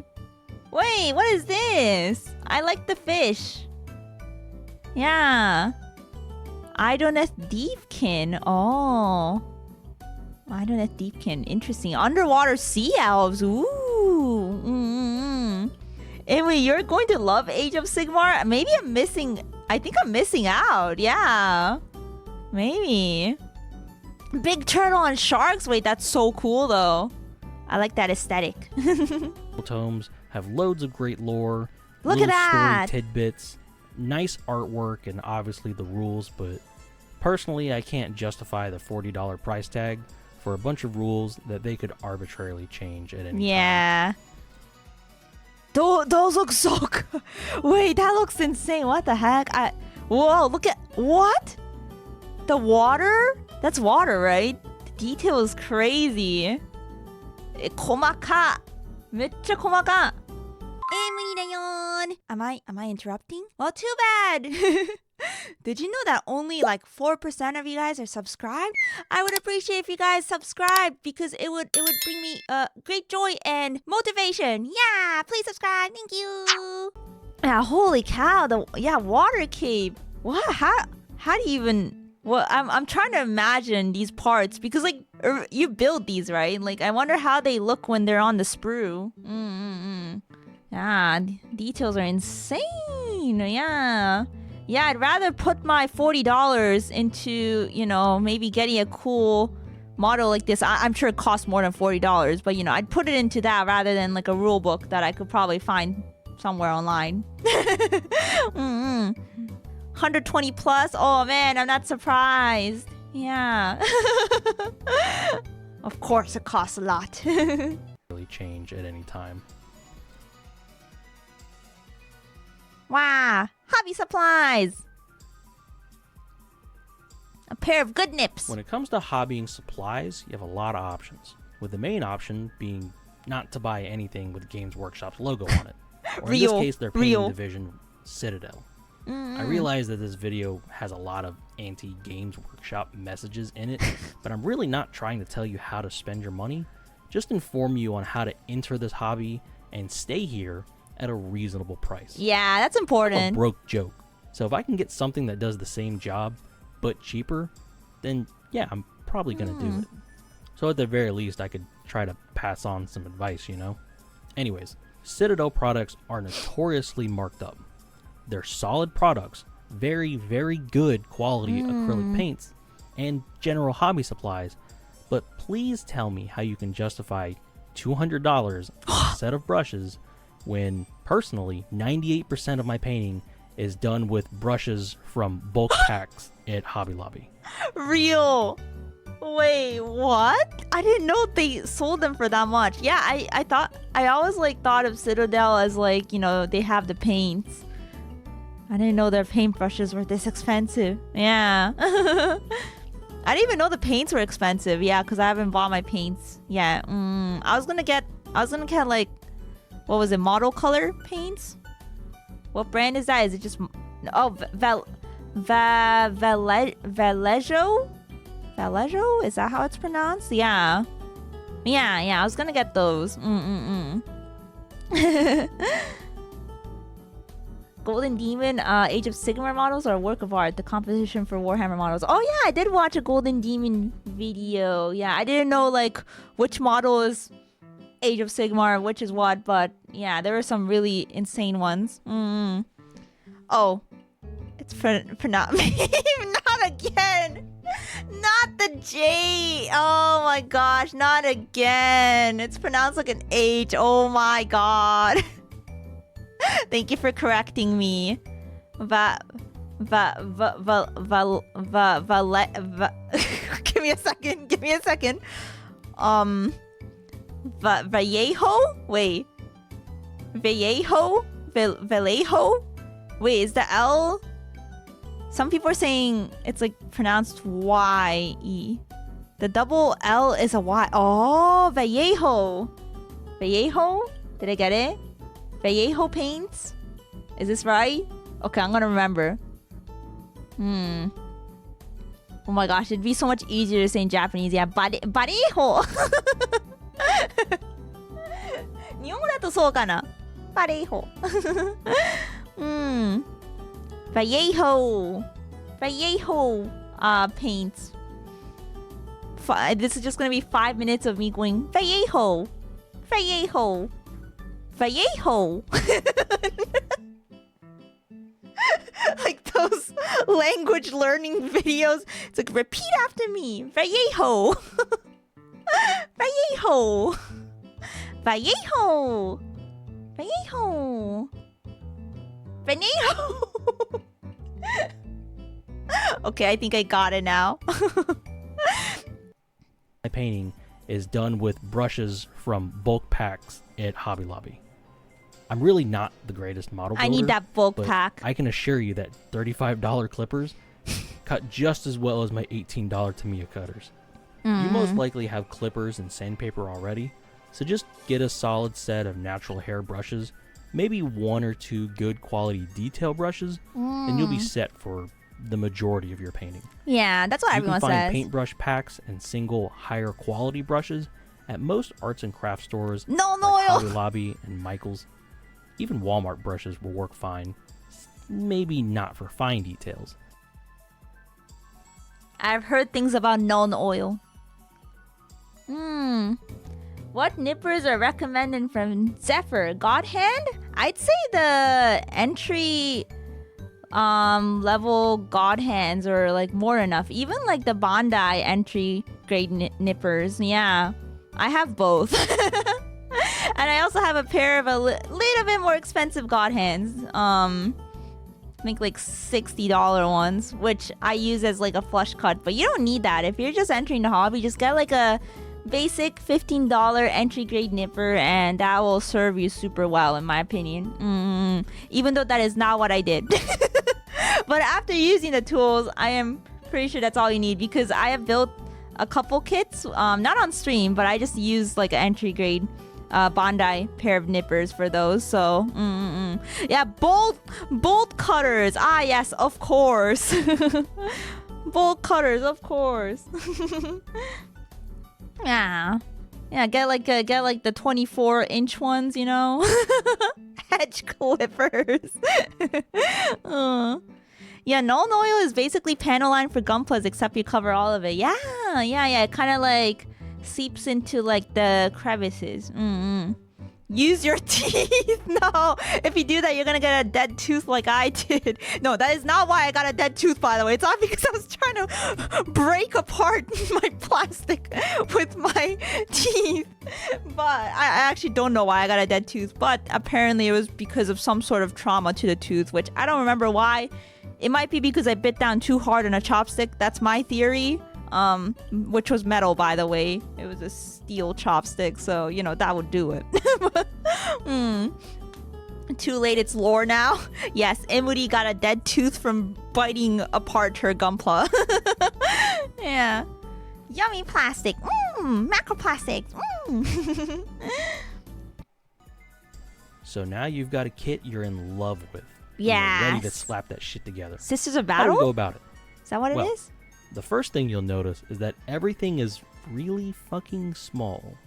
Wait, what is this? I like the fish. Yeah. Idoneth Deepkin. Oh. Idoneth Deepkin. Interesting. Underwater sea elves. Ooh. Anyway, you're going to love Age of Sigmar? Maybe I think I'm missing out. Yeah. Maybe. Big turtle and sharks. Wait, that's so cool though. I like that aesthetic. Tomes have loads of great lore. Look at that. Story tidbits, nice artwork, and obviously the rules, but personally I can't justify the $40 price tag for a bunch of rules that they could arbitrarily change at any time. Those look so good. Wait, that looks insane. What the heck? Whoa, look at... What? The water? That's water, right? The detail is crazy. 細か. めっちゃ細か. Emuri dayon. Am I interrupting? Well, too bad. Did you know that only like 4% of you guys are subscribed? I would appreciate if you guys subscribe because it would bring me great joy and motivation. Yeah, please subscribe. Thank you. Yeah, holy cow. Water cave. What? How do you even... Well, I'm trying to imagine these parts because like you build these, right? Like I wonder how they look when they're on the sprue. Yeah, details are insane. Yeah, I'd rather put my $40 into, you know, maybe getting a cool model like this. I'm sure it costs more than $40, but you know, I'd put it into that rather than like a rule book that I could probably find somewhere online. 120 plus. Oh man, I'm not surprised. Yeah. Of course, it costs a lot. Really change at any time. Wow, hobby supplies. A pair of good nips. When it comes to hobbying supplies, you have a lot of options, with the main option being not to buy anything with Games Workshop's logo on it. Or in this case, their painting division, Citadel. I realize that this video has a lot of anti-Games Workshop messages in it, but I'm really not trying to tell you how to spend your money, just inform you on how to enter this hobby and stay here at a reasonable price. Yeah, that's important. I'm a broke joke. So if I can get something that does the same job, but cheaper, then yeah, I'm probably gonna do it. So at the very least, I could try to pass on some advice, you know? Anyways, Citadel products are notoriously marked up. They're solid products, very, very good quality acrylic paints, and general hobby supplies, but please tell me how you can justify $200 on a set of brushes when, personally, 98% of my painting is done with brushes from bulk packs at Hobby Lobby. Real. Wait, what? I didn't know they sold them for that much. Yeah, I always like thought of Citadel as like, you know, they have the paints. I didn't know their paintbrushes were this expensive. Yeah. I didn't even know the paints were expensive. Yeah, because I haven't bought my paints. Yeah. I was gonna get like, what was it, model color paints? What brand is that? Is it just... Oh, Vallejo? Vallejo? Is that how it's pronounced? Yeah. Yeah, I was gonna get those. Golden Demon, Age of Sigmar models are a work of art. The competition for Warhammer models. Oh yeah, I did watch a Golden Demon video. Yeah, I didn't know like which model is Age of Sigmar, which is what, but yeah, there were some really insane ones. Oh, it's not me. Not again. Not the J. Oh my gosh, not again. It's pronounced like an H. Oh my god. Thank you for correcting me. Give me a second. Vallejo? Wait. Vallejo? Wait, is the L? Some people are saying it's like pronounced Y-E. The double L is a Y. Oh, Vallejo. Vallejo? Did I get it? Vallejo paints? Is this right? Okay, I'm gonna remember. Oh my gosh, it'd be so much easier to say in Japanese. Yeah, Vallejo. 日本語だとそうかな? Vallejo. Vallejo paints. This is just gonna be 5 minutes of me going Vallejo. Like those language learning videos. It's like, repeat after me. Vallejo. Vallejo. Vallejo. Vallejo. Vallejo. Okay, I think I got it now. My painting is done with brushes from bulk packs at Hobby Lobby. I'm really not the greatest model builder. I need that bulk but pack. I can assure you that $35 clippers cut just as well as my $18 Tamiya cutters. You most likely have clippers and sandpaper already, so just get a solid set of natural hair brushes, maybe 1 or 2 good quality detail brushes, and you'll be set for the majority of your painting. Yeah, that's what everyone says. You can find says. paintbrush packs and single higher quality brushes at most arts and craft stores like Hobby Lobby and Michael's. Even Walmart brushes will work fine. Maybe not for fine details. I've heard things about non-oil. What nippers are recommended from Zephyr? God Hand? I'd say the entry level God Hands are like more enough. Even like the Bandai entry grade nippers. Yeah, I have both. And I also have a pair of a little bit more expensive God Hands. I think like $60 ones, which I use as like a flush cut. But you don't need that. If you're just entering the hobby, just get like a basic $15 entry grade nipper, and that will serve you super well, in my opinion. Even though that is not what I did. But after using the tools, I am pretty sure that's all you need, because I have built a couple kits, not on stream, but I just used like an entry grade Bandai pair of nippers for those. So yeah, bolt cutters. Ah yes, of course. Bolt cutters, of course. Yeah, get like the 24-inch ones, you know. Edge clippers. Yeah, non-oil is basically panel line for gunplas, except you cover all of it. Yeah, it kind of like seeps into like the crevices. Use your teeth. No, if you do that, you're gonna get a dead tooth like I did. No, that is not why I got a dead tooth, by the way. It's not because I was trying to break apart my plastic with my teeth. But I actually don't know why I got a dead tooth. But apparently it was because of some sort of trauma to the tooth, which I don't remember why. It might be because I bit down too hard on a chopstick. That's my theory. Which was metal, by the way. It was a steel chopstick, so you know that would do it. Too late, it's lore now. Yes, Emuri got a dead tooth from biting apart her gunpla. Yeah. Yummy plastic. Macroplastics. So now you've got a kit you're in love with. Yeah. You're ready to slap that shit together. Sisters of Battle? How do we go about it? Is that what it is? The first thing you'll notice is that everything is really fucking small.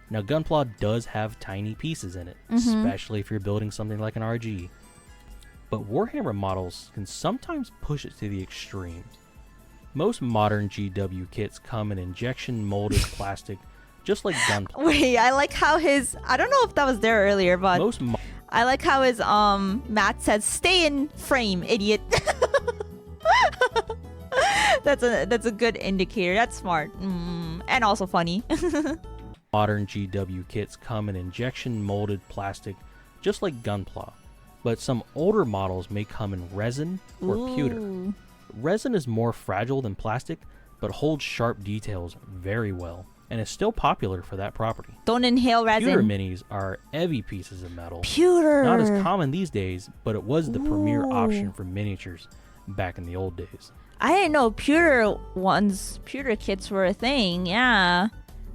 Now, Gunpla does have tiny pieces in it, especially if you're building something like an RG. But Warhammer models can sometimes push it to the extremes. Most modern GW kits come in injection molded plastic, just like Gunpla. Wait, I like how his... I don't know if that was there earlier, but... I like how his Matt says, "Stay in frame, idiot." That's a good indicator. That's smart. And also funny. Modern GW kits come in injection molded plastic, just like Gunpla, but some older models may come in resin or pewter. Resin is more fragile than plastic, but holds sharp details very well, and is still popular for that property. Don't inhale resin. Pewter minis are heavy pieces of metal. Pewter! Not as common these days, but it was the premier option for miniatures back in the old days. I didn't know pewter kits were a thing. Yeah.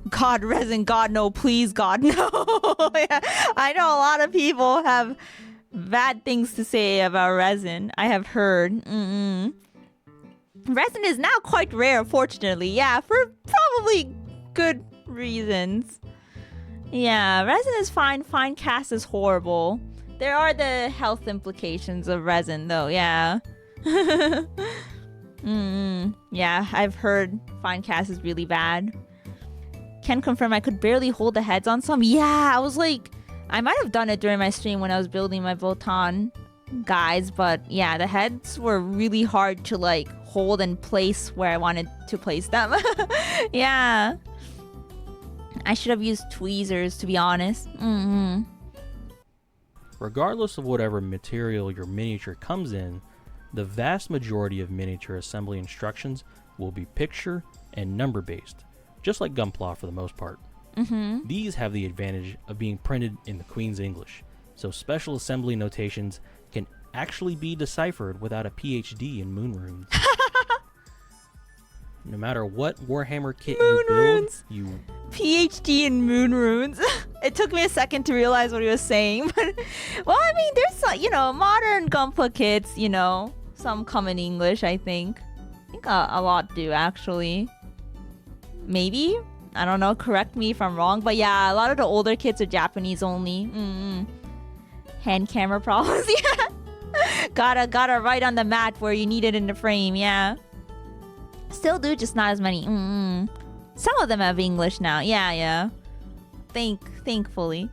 God, resin, God, no, please, God, no. Yeah. I know a lot of people have bad things to say about resin. I have heard. Resin is now quite rare, fortunately. Yeah, for probably good reasons. Yeah, resin is fine. Fine cast is horrible. There are the health implications of resin, though. Yeah. Yeah, I've heard fine cast is really bad. Can confirm I could barely hold the heads on some. Yeah, I was like, I might have done it during my stream when I was building my Votan guys, but yeah, the heads were really hard to like hold and place where I wanted to place them. Yeah. I should have used tweezers, to be honest. Regardless of whatever material your miniature comes in, the vast majority of miniature assembly instructions will be picture and number based, just like Gunpla for the most part. These have the advantage of being printed in the Queen's English, so special assembly notations can actually be deciphered without a PhD in moon runes. No matter what Warhammer kit you build, you... PhD in moon runes. It took me a second to realize what he was saying, but... Well, I mean, there's, you know, modern Gunpla kits, you know. Some come in English, I think. I think a lot do, actually. Maybe? I don't know, correct me if I'm wrong, but yeah, a lot of the older kits are Japanese only. Hand camera problems, yeah. Gotta write on the mat where you need it in the frame, yeah. Still do, just not as many. Some of them have English now, yeah. Thankfully.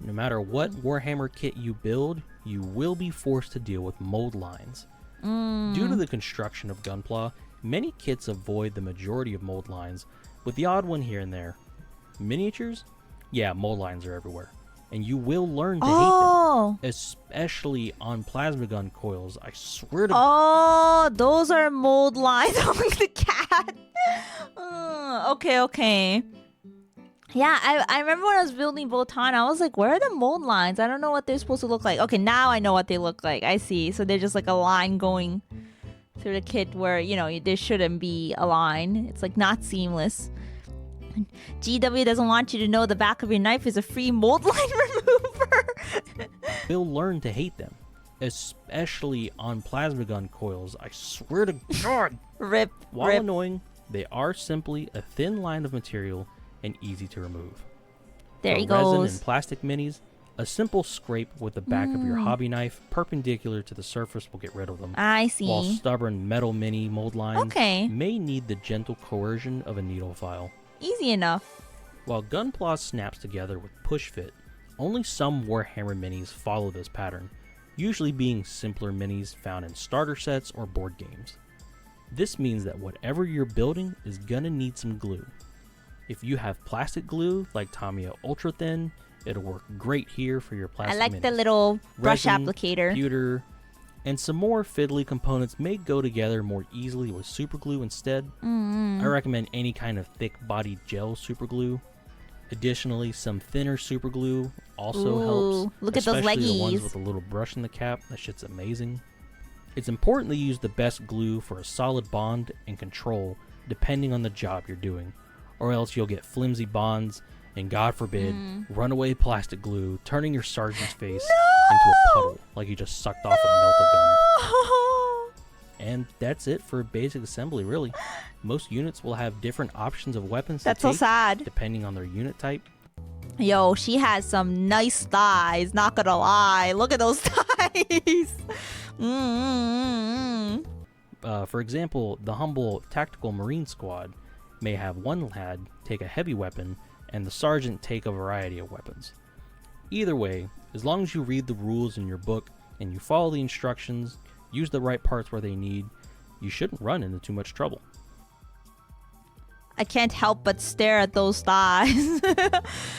No matter what Warhammer kit you build, you will be forced to deal with mold lines. Due to the construction of Gunpla, many kits avoid the majority of mold lines, with the odd one here and there. Miniatures? Yeah, mold lines are everywhere. And you will learn to hate them. Especially on plasma gun coils, I swear to God. Oh, those are mold lines on the cat. Okay. Yeah, I remember when I was building Votan, I was like, where are the mold lines? I don't know what they're supposed to look like. Okay, now I know what they look like. I see. So they're just like a line going through the kit where, you know, there shouldn't be a line. It's like not seamless. GW doesn't want you to know the back of your knife is a free mold line remover. You'll learn to hate them. Especially on plasma gun coils, I swear to God. Rip. While annoying, they are simply a thin line of material and easy to remove. There he goes. goes. Resin and plastic minis, a simple scrape with the back of your hobby knife perpendicular to the surface will get rid of them. I see. While stubborn metal mini mold lines may need the gentle coercion of a needle file. Easy enough. While Gunpla snaps together with push fit, only some Warhammer minis follow this pattern, usually being simpler minis found in starter sets or board games. This means that whatever you're building is gonna need some glue. If you have plastic glue like Tamiya Ultra Thin, it'll work great here for your plastic I like minis. the little brush Resin, applicator. Pewter, and some more fiddly components may go together more easily with superglue instead. I recommend any kind of thick-bodied gel superglue. Additionally, some thinner superglue also helps. Look at those especially the ones leggies. with a little brush in the cap. That shit's amazing. It's important to use the best glue for a solid bond and control depending on the job you're doing, or else you'll get flimsy bonds and, God forbid, runaway plastic glue turning your sergeant's face into a puddle like you just sucked off a melta gun. And that's it for basic assembly, really. Most units will have different options of weapons to take, so sad. depending on their unit type. Yo, she has some nice thighs, not gonna lie. Look at those thighs. For example, the humble Tactical Marine Squad may have one lad take a heavy weapon and the sergeant take a variety of weapons. Either way, as long as you read the rules in your book and you follow the instructions, use the right parts where they need, you shouldn't run into too much trouble. I can't help but stare at those thighs.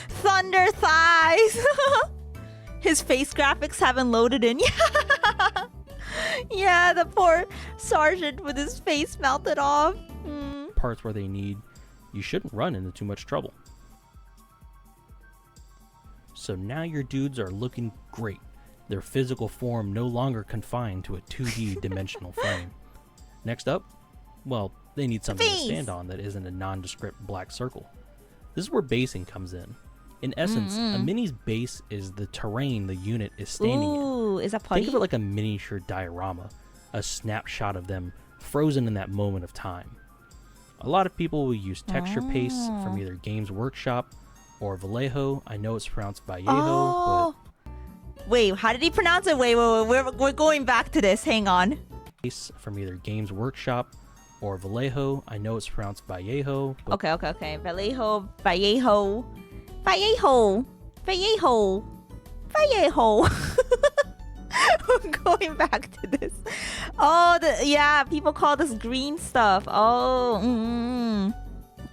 Thunder thighs. His face graphics haven't loaded in yet. Yeah, the poor sergeant with his face melted off. Parts where they need, you shouldn't run into too much trouble. So now your dudes are looking great. Their physical form no longer confined to a 2D dimensional frame. Next up, well, they need something to stand on that isn't a nondescript black circle. This is where basing comes in. In essence, a mini's base is the terrain the unit is standing in. Is that putty? Think of it like a miniature diorama, a snapshot of them frozen in that moment of time. A lot of people will use texture pastes from either Games Workshop or Vallejo. I know it's pronounced Vallejo, but... Wait, how did he pronounce it? Wait, we're going back to this. Hang on. From either Games Workshop or Vallejo. I know it's pronounced Vallejo. But Okay. Vallejo. Vallejo. Going back to this. Oh, yeah, people call this green stuff. Oh,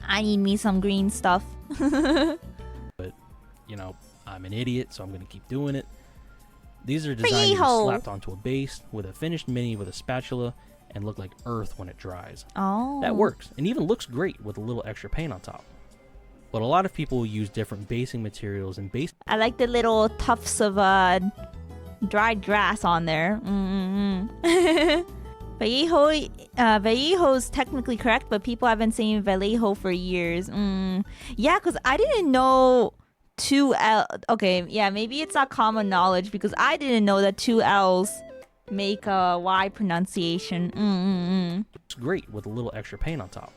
I need me some green stuff. But, you know, I'm an idiot, so I'm going to keep doing it. These are designed to be slapped onto a base with a finished mini with a spatula and look like earth when it dries. Oh. That works, and even looks great with a little extra paint on top. But a lot of people use different basing materials and base... I like the little tufts of dried grass on there. Vallejo is technically correct, but people have been saying Vallejo for years. Yeah, because I didn't know 2L. Okay, yeah, maybe it's not common knowledge because I didn't know that 2 L's make a Y pronunciation. It's great with a little extra paint on top.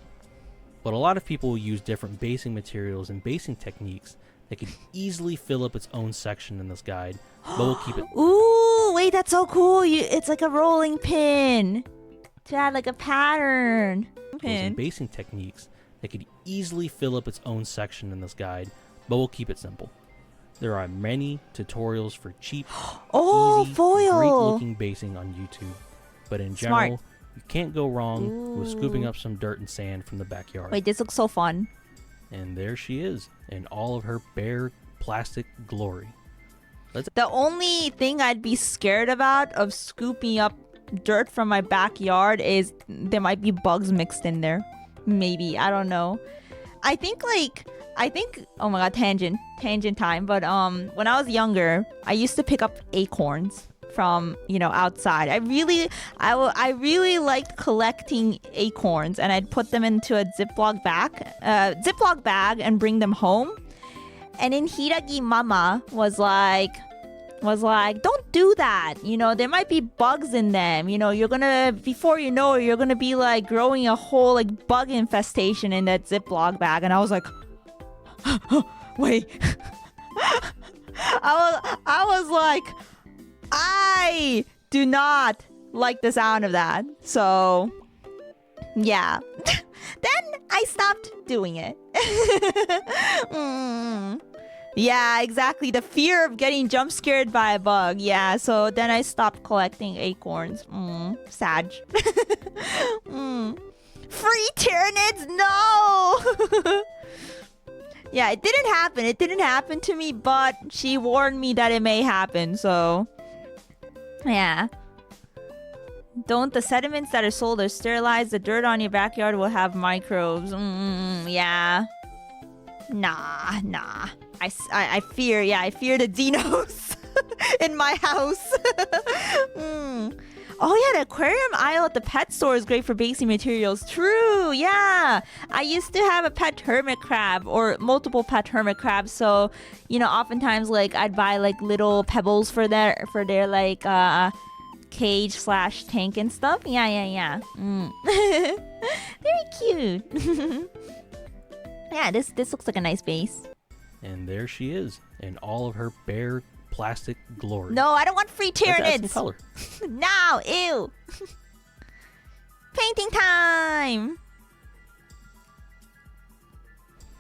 But a lot of people use different basing materials and basing techniques that could easily fill up its own section in this guide, but we'll keep it... Ooh, wait, that's so cool. It's like a rolling pin to add like a pattern. And basing techniques that could easily fill up its own section in this guide, but we'll keep it simple. There are many tutorials for cheap, easy, foil. great-looking basing on YouTube, but in general, you can't go wrong with scooping up some dirt and sand from the backyard. Wait, this looks so fun. And there she is, in all of her bare plastic glory. The only thing I'd be scared about of scooping up dirt from my backyard is there might be bugs mixed in there. Maybe, I don't know. I think, oh my god, tangent time. But when I was younger, I used to pick up acorns from, outside. I really liked collecting acorns, and I'd put them into a Ziploc bag and bring them home. And then Hiragi Mama was like, don't do that. There might be bugs in them. Before you know it, you're gonna be like growing a whole like bug infestation in that Ziploc bag. And I was like, wait. I was like, I do not like the sound of that. So, yeah. Then I stopped doing it. Yeah, exactly. The fear of getting jump scared by a bug. Yeah, so then I stopped collecting acorns. Sad. Free Tyranids? No! Yeah, it didn't happen. It didn't happen to me, but she warned me that it may happen, so... Yeah. Don't the sediments that are sold or sterilized, the dirt on your backyard will have microbes. Yeah. Nah. I fear the dinos in my house. Oh yeah, the aquarium aisle at the pet store is great for basing materials. True, yeah. I used to have a pet hermit crab or multiple pet hermit crabs, so oftentimes like I'd buy like little pebbles for their like cage / tank and stuff. Yeah. Very cute. Yeah, this looks like a nice base. And there she is, in all of her bare plastic glory. No, I don't want free Tyranids. Let's add some color. No, ew. Painting time.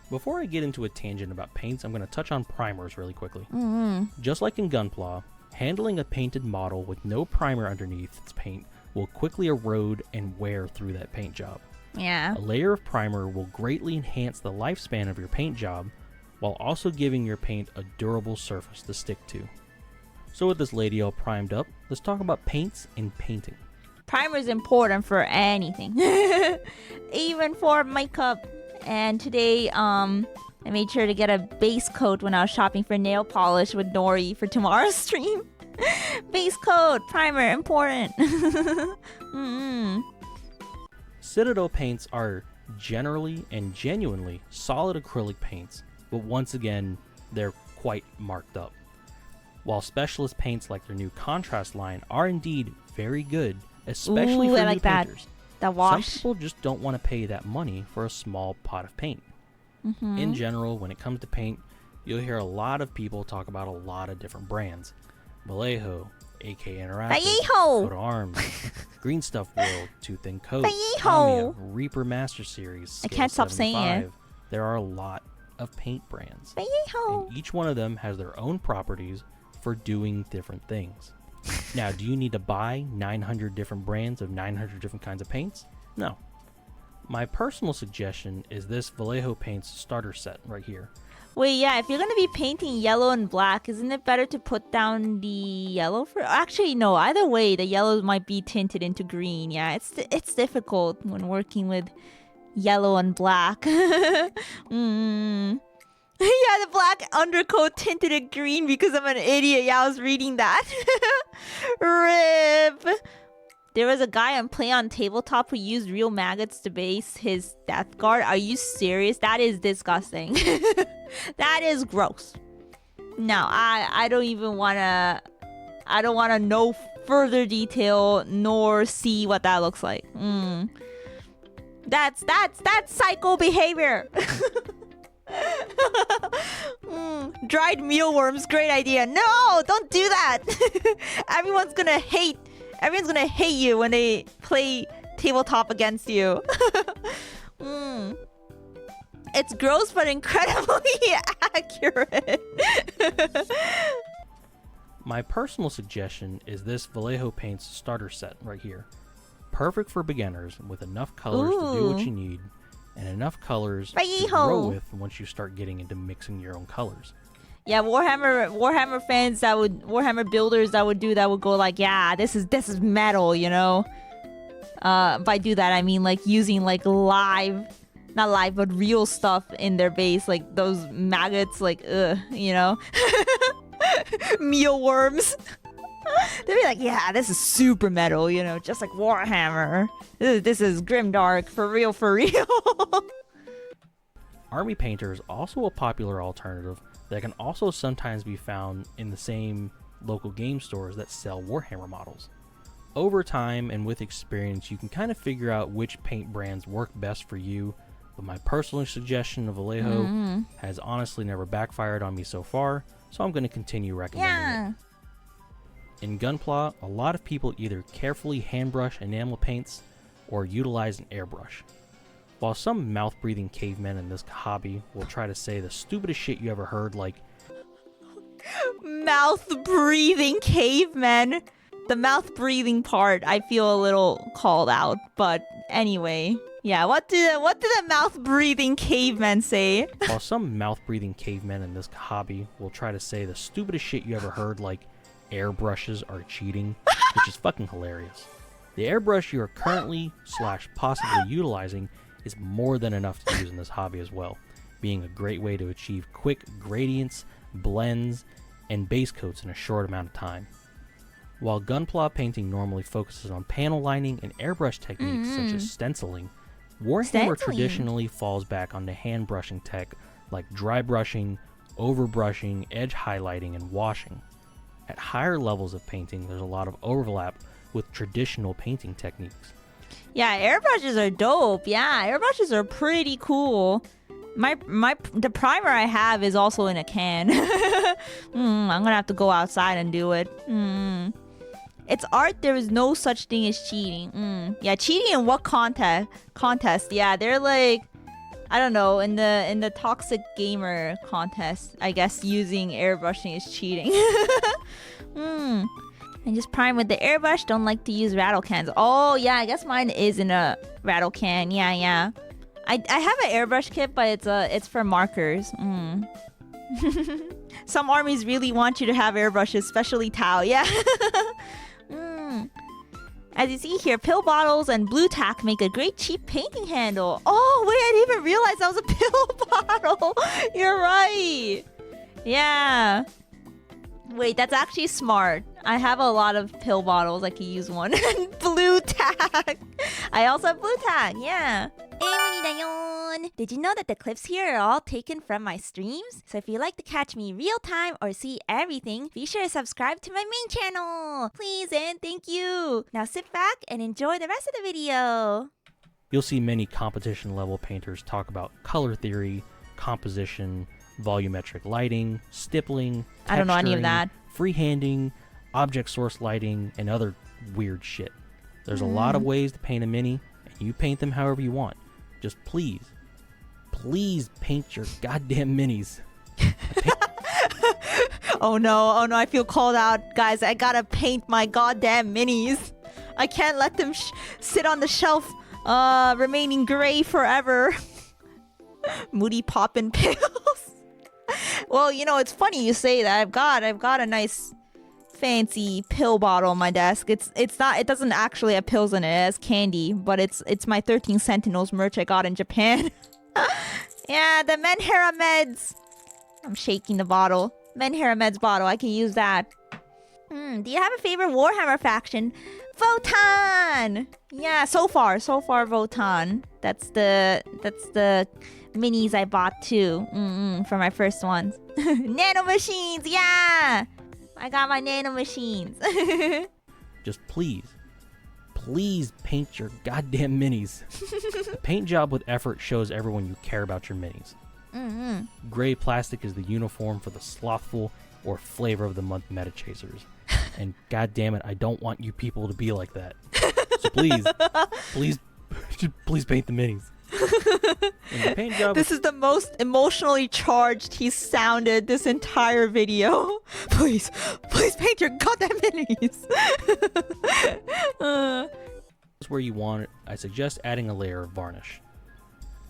Before I get into a tangent about paints, I'm going to touch on primers really quickly. Just like in Gunpla, handling a painted model with no primer underneath its paint will quickly erode and wear through that paint job. Yeah. A layer of primer will greatly enhance the lifespan of your paint job, while also giving your paint a durable surface to stick to. So with this lady all primed up, let's talk about paints and painting. Primer is important for anything. Even for makeup. And today, I made sure to get a base coat when I was shopping for nail polish with Nori for tomorrow's stream. Base coat, primer, important. Citadel paints are generally and genuinely solid acrylic paints, but once again, they're quite marked up. While specialist paints like their new contrast line are indeed very good, especially for new painters. That wash. Some people just don't want to pay that money for a small pot of paint. In general, when it comes to paint, you'll hear a lot of people talk about a lot of different brands. Vallejo, AK Interactive, Coat of Arms, Green Stuff World, Tooth and Coat, Tamiya, Reaper Master Series, I can't stop saying it. There are a lot of paint brands. Vallejo. And each one of them has their own properties for doing different things. Now, do you need to buy 900 different brands of 900 different kinds of paints? No. My personal suggestion is this Vallejo Paints starter set right here. Wait, yeah, if you're gonna be painting yellow and black, isn't it better to put down the yellow for? Actually, no. Either way, the yellow might be tinted into green. Yeah, it's difficult when working with yellow and black. Yeah, the black undercoat tinted it green because I'm an idiot. Yeah, I was reading that. RIP. There was a guy on Play on Tabletop who used real maggots to base his death guard. Are you serious? That is disgusting. That is gross. No, I don't even wanna. I don't wanna know further detail nor see what that looks like. That's psycho behavior. Dried mealworms, great idea. No, don't do that. Everyone's gonna hate you when they play tabletop against you. It's gross but incredibly accurate. My personal suggestion is this Vallejo Paints starter set right here. Perfect for beginners with enough colors to do what you need and enough colors to grow with once you start getting into mixing your own colors. Yeah, Warhammer fans Warhammer builders that would go like, yeah, this is metal, you know. By do that I mean like using like not live but real stuff in their base, like those maggots, like you know. Mealworms. They'd be like, yeah, this is super metal, you know, just like Warhammer. This is grimdark, for real, for real. Army Painter is also a popular alternative that can also sometimes be found in the same local game stores that sell Warhammer models. Over time and with experience, you can kind of figure out which paint brands work best for you, but my personal suggestion of Vallejo has honestly never backfired on me so far, so I'm going to continue recommending it. In Gunpla, a lot of people either carefully handbrush enamel paints or utilize an airbrush. While some mouth-breathing cavemen in this hobby will try to say the stupidest shit you ever heard, like mouth-breathing cavemen. The mouth-breathing part, I feel a little called out, but anyway. Yeah, what do the mouth-breathing cavemen say? While some mouth-breathing cavemen in this hobby will try to say the stupidest shit you ever heard, like airbrushes are cheating, which is fucking hilarious. The airbrush you are currently / possibly utilizing is more than enough to use in this hobby as well, being a great way to achieve quick gradients, blends, and base coats in a short amount of time. While Gunpla painting normally focuses on panel lining and airbrush techniques such as stenciling, Warhammer traditionally falls back onto hand brushing tech like dry brushing, overbrushing, edge highlighting, and washing. At higher levels of painting, there's a lot of overlap with traditional painting techniques. Yeah, airbrushes are dope. Yeah, airbrushes are pretty cool. The primer I have is also in a can. I'm gonna have to go outside and do it. It's art. There is no such thing as cheating. Yeah, cheating in what contest? Yeah, they're like, I don't know, in the toxic gamer contest, I guess using airbrushing is cheating. And just prime with the airbrush. Don't like to use rattle cans. Oh yeah, I guess mine is in a rattle can. Yeah. I have an airbrush kit, but it's for markers. Some armies really want you to have airbrushes, especially Tau. Yeah. As you see here, pill bottles and blue tack make a great cheap painting handle. Oh wait, I didn't even realize that was a pill bottle. You're right. Yeah. Wait, that's actually smart. I have a lot of pill bottles. I could use one. Blue tack. I also have blue tack. Yeah. Emuri dayon. Did you know that the clips here are all taken from my streams? So if you'd like to catch me real time or see everything, be sure to subscribe to my main channel. Please and thank you. Now sit back and enjoy the rest of the video. You'll see many competition level painters talk about color theory, composition, volumetric lighting, stippling, I don't know any of that. Freehanding, object source lighting, and other weird shit. There's a lot of ways to paint a mini, and you paint them however you want. Just please paint your goddamn minis. Oh no, I feel called out. Guys, I gotta paint my goddamn minis. I can't let them sit on the shelf, remaining gray forever. Moody poppin' pills. Well, you know, it's funny you say that. I've got a nice fancy pill bottle on my desk. It doesn't actually have pills in it. It has candy, but it's my 13 Sentinels merch I got in Japan. Yeah, the Menhera meds. I'm shaking the bottle. Menhera meds bottle. I can use that. Do you have a favorite Warhammer faction? Votan! Yeah, so far Votan. That's the minis I bought too. For my first ones. Nano machines, yeah! I got my nano machines. Just please paint your goddamn minis. A paint job with effort shows everyone you care about your minis. Gray plastic is the uniform for the slothful or flavor of the month meta chasers. And god damn it, I don't want you people to be like that. So please paint the minis. And the paint job this is the most emotionally charged he's sounded this entire video. Please paint your goddamn minis. Where you want it, I suggest adding a layer of varnish.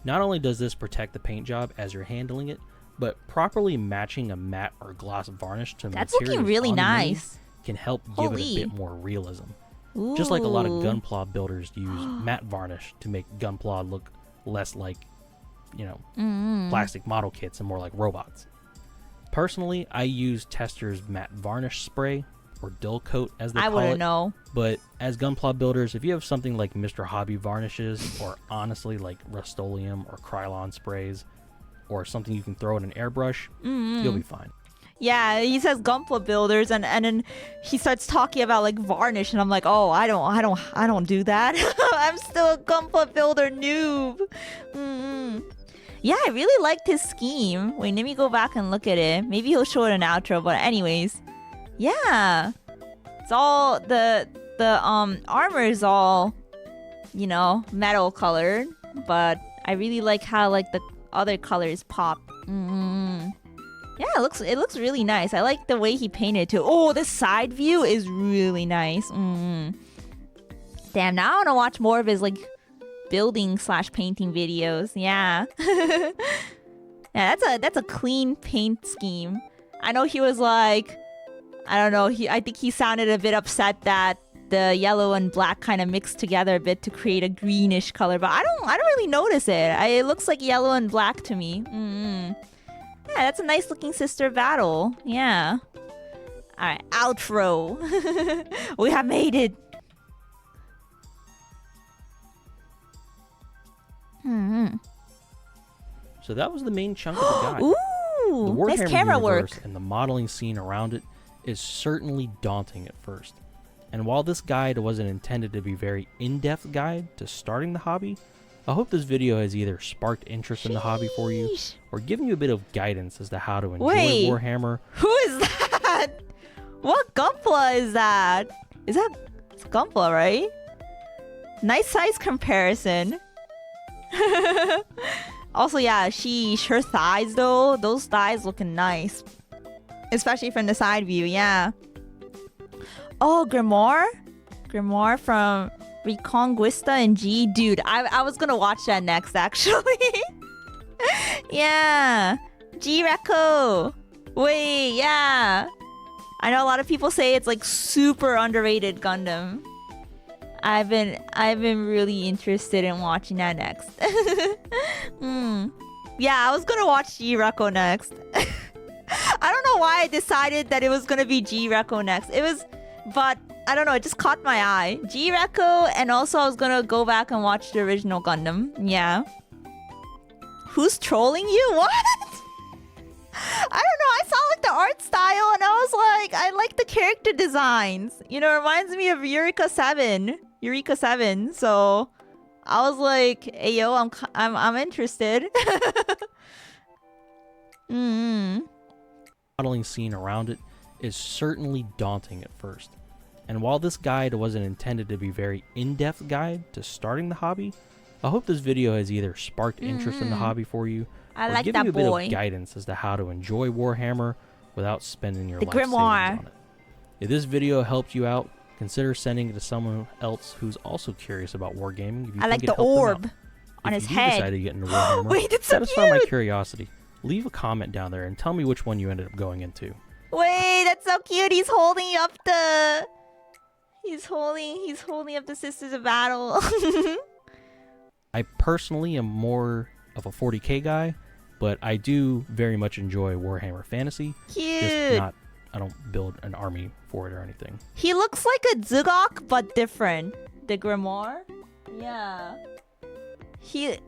Not only does this protect the paint job as you're handling it, but properly matching a matte or gloss varnish to that's materials looking really nice. Can help give it a bit more realism. Ooh. Just like a lot of gunpla builders use matte varnish to make gunpla look less like, you know, plastic model kits and more like robots. Personally, I use Tester's matte varnish spray, or dull coat as they call it. I wouldn't know. But as gunpla builders, if you have something like Mr. Hobby varnishes, or honestly like Rust-Oleum or Krylon sprays, or something you can throw in an airbrush, you'll be fine. Yeah, he says gunpla builders, and then he starts talking about like varnish, and I'm like, oh, I don't do that. I'm still a gunpla builder noob. Yeah, I really liked his scheme. Wait, let me go back and look at it. Maybe he'll show it in an outro, but anyways. Yeah, it's all the armor is all, you know, metal colored, but I really like how like the other colors pop. Yeah, it looks really nice. I like the way he painted too. Oh, this side view is really nice. Damn, now I want to watch more of his like building / painting videos. Yeah. Yeah, that's a clean paint scheme. I know he was like, I don't know, I think he sounded a bit upset that the yellow and black kind of mixed together a bit to create a greenish color, but I don't really notice it. It looks like yellow and black to me. Yeah, that's a nice looking sister battle. Yeah. Alright, outro. We have made it. So that was the main chunk of the guide. Ooh, the Warhammer nice camera universe work. And the modeling scene around it is certainly daunting at first. And while this guide wasn't intended to be a very in-depth guide to starting the hobby, I hope this video has either sparked interest in the hobby for you, or given you a bit of guidance as to how to enjoy Warhammer. Who is that? What gunpla is that? It's gunpla, right? Nice size comparison. Also, yeah, her thighs though, those thighs looking nice. Especially from the side view, yeah. Oh, Grimoire from Reconquista and G. Dude, I was gonna watch that next, actually. Yeah. G-Reco. Wait, yeah. I know a lot of people say it's like super underrated Gundam. I've been really interested in watching that next. Yeah, I was gonna watch G-Reco next. I don't know why I decided that it was gonna be G-Reco next. But I don't know, it just caught my eye. G-Reco, and also I was gonna go back and watch the original Gundam. Yeah. Who's trolling you? What? I don't know, I saw like the art style and I was like, I like the character designs. You know, it reminds me of Eureka 7. So I was like, hey yo, I'm interested. Modeling scene around it is certainly daunting at first. And while this guide wasn't intended to be a very in-depth guide to starting the hobby, I hope this video has either sparked interest in the hobby for you, or given you a bit of guidance as to how to enjoy Warhammer, without spending your The life savings grimoire. on it. If this video helped you out, consider sending it to someone else who's also curious about wargaming. If you I like think it the helped them orb out. on If his you do head. decide to get into Warhammer, Wait, it's so satisfy my cute. curiosity. Leave a comment down there and tell me which one you ended up going into. Wait, that's so cute. He's holding up the. He's holding up the Sisters of Battle. I personally am more of a 40k guy, but I do very much enjoy Warhammer Fantasy. Cute. Just not, I don't build an army for it or anything. He looks like a Zugok, but different. The Grimoire? Yeah.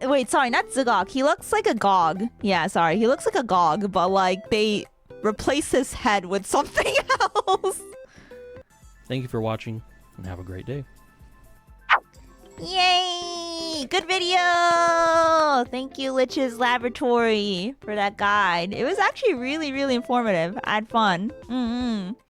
Wait, sorry, not Zugok. He looks like a Gog. Yeah, sorry. He looks like a Gog, but like they replace his head with something else. Thank you for watching, and have a great day. Yay! Good video! Thank you, Lich's Laboratory, for that guide. It was actually really, really informative. I had fun.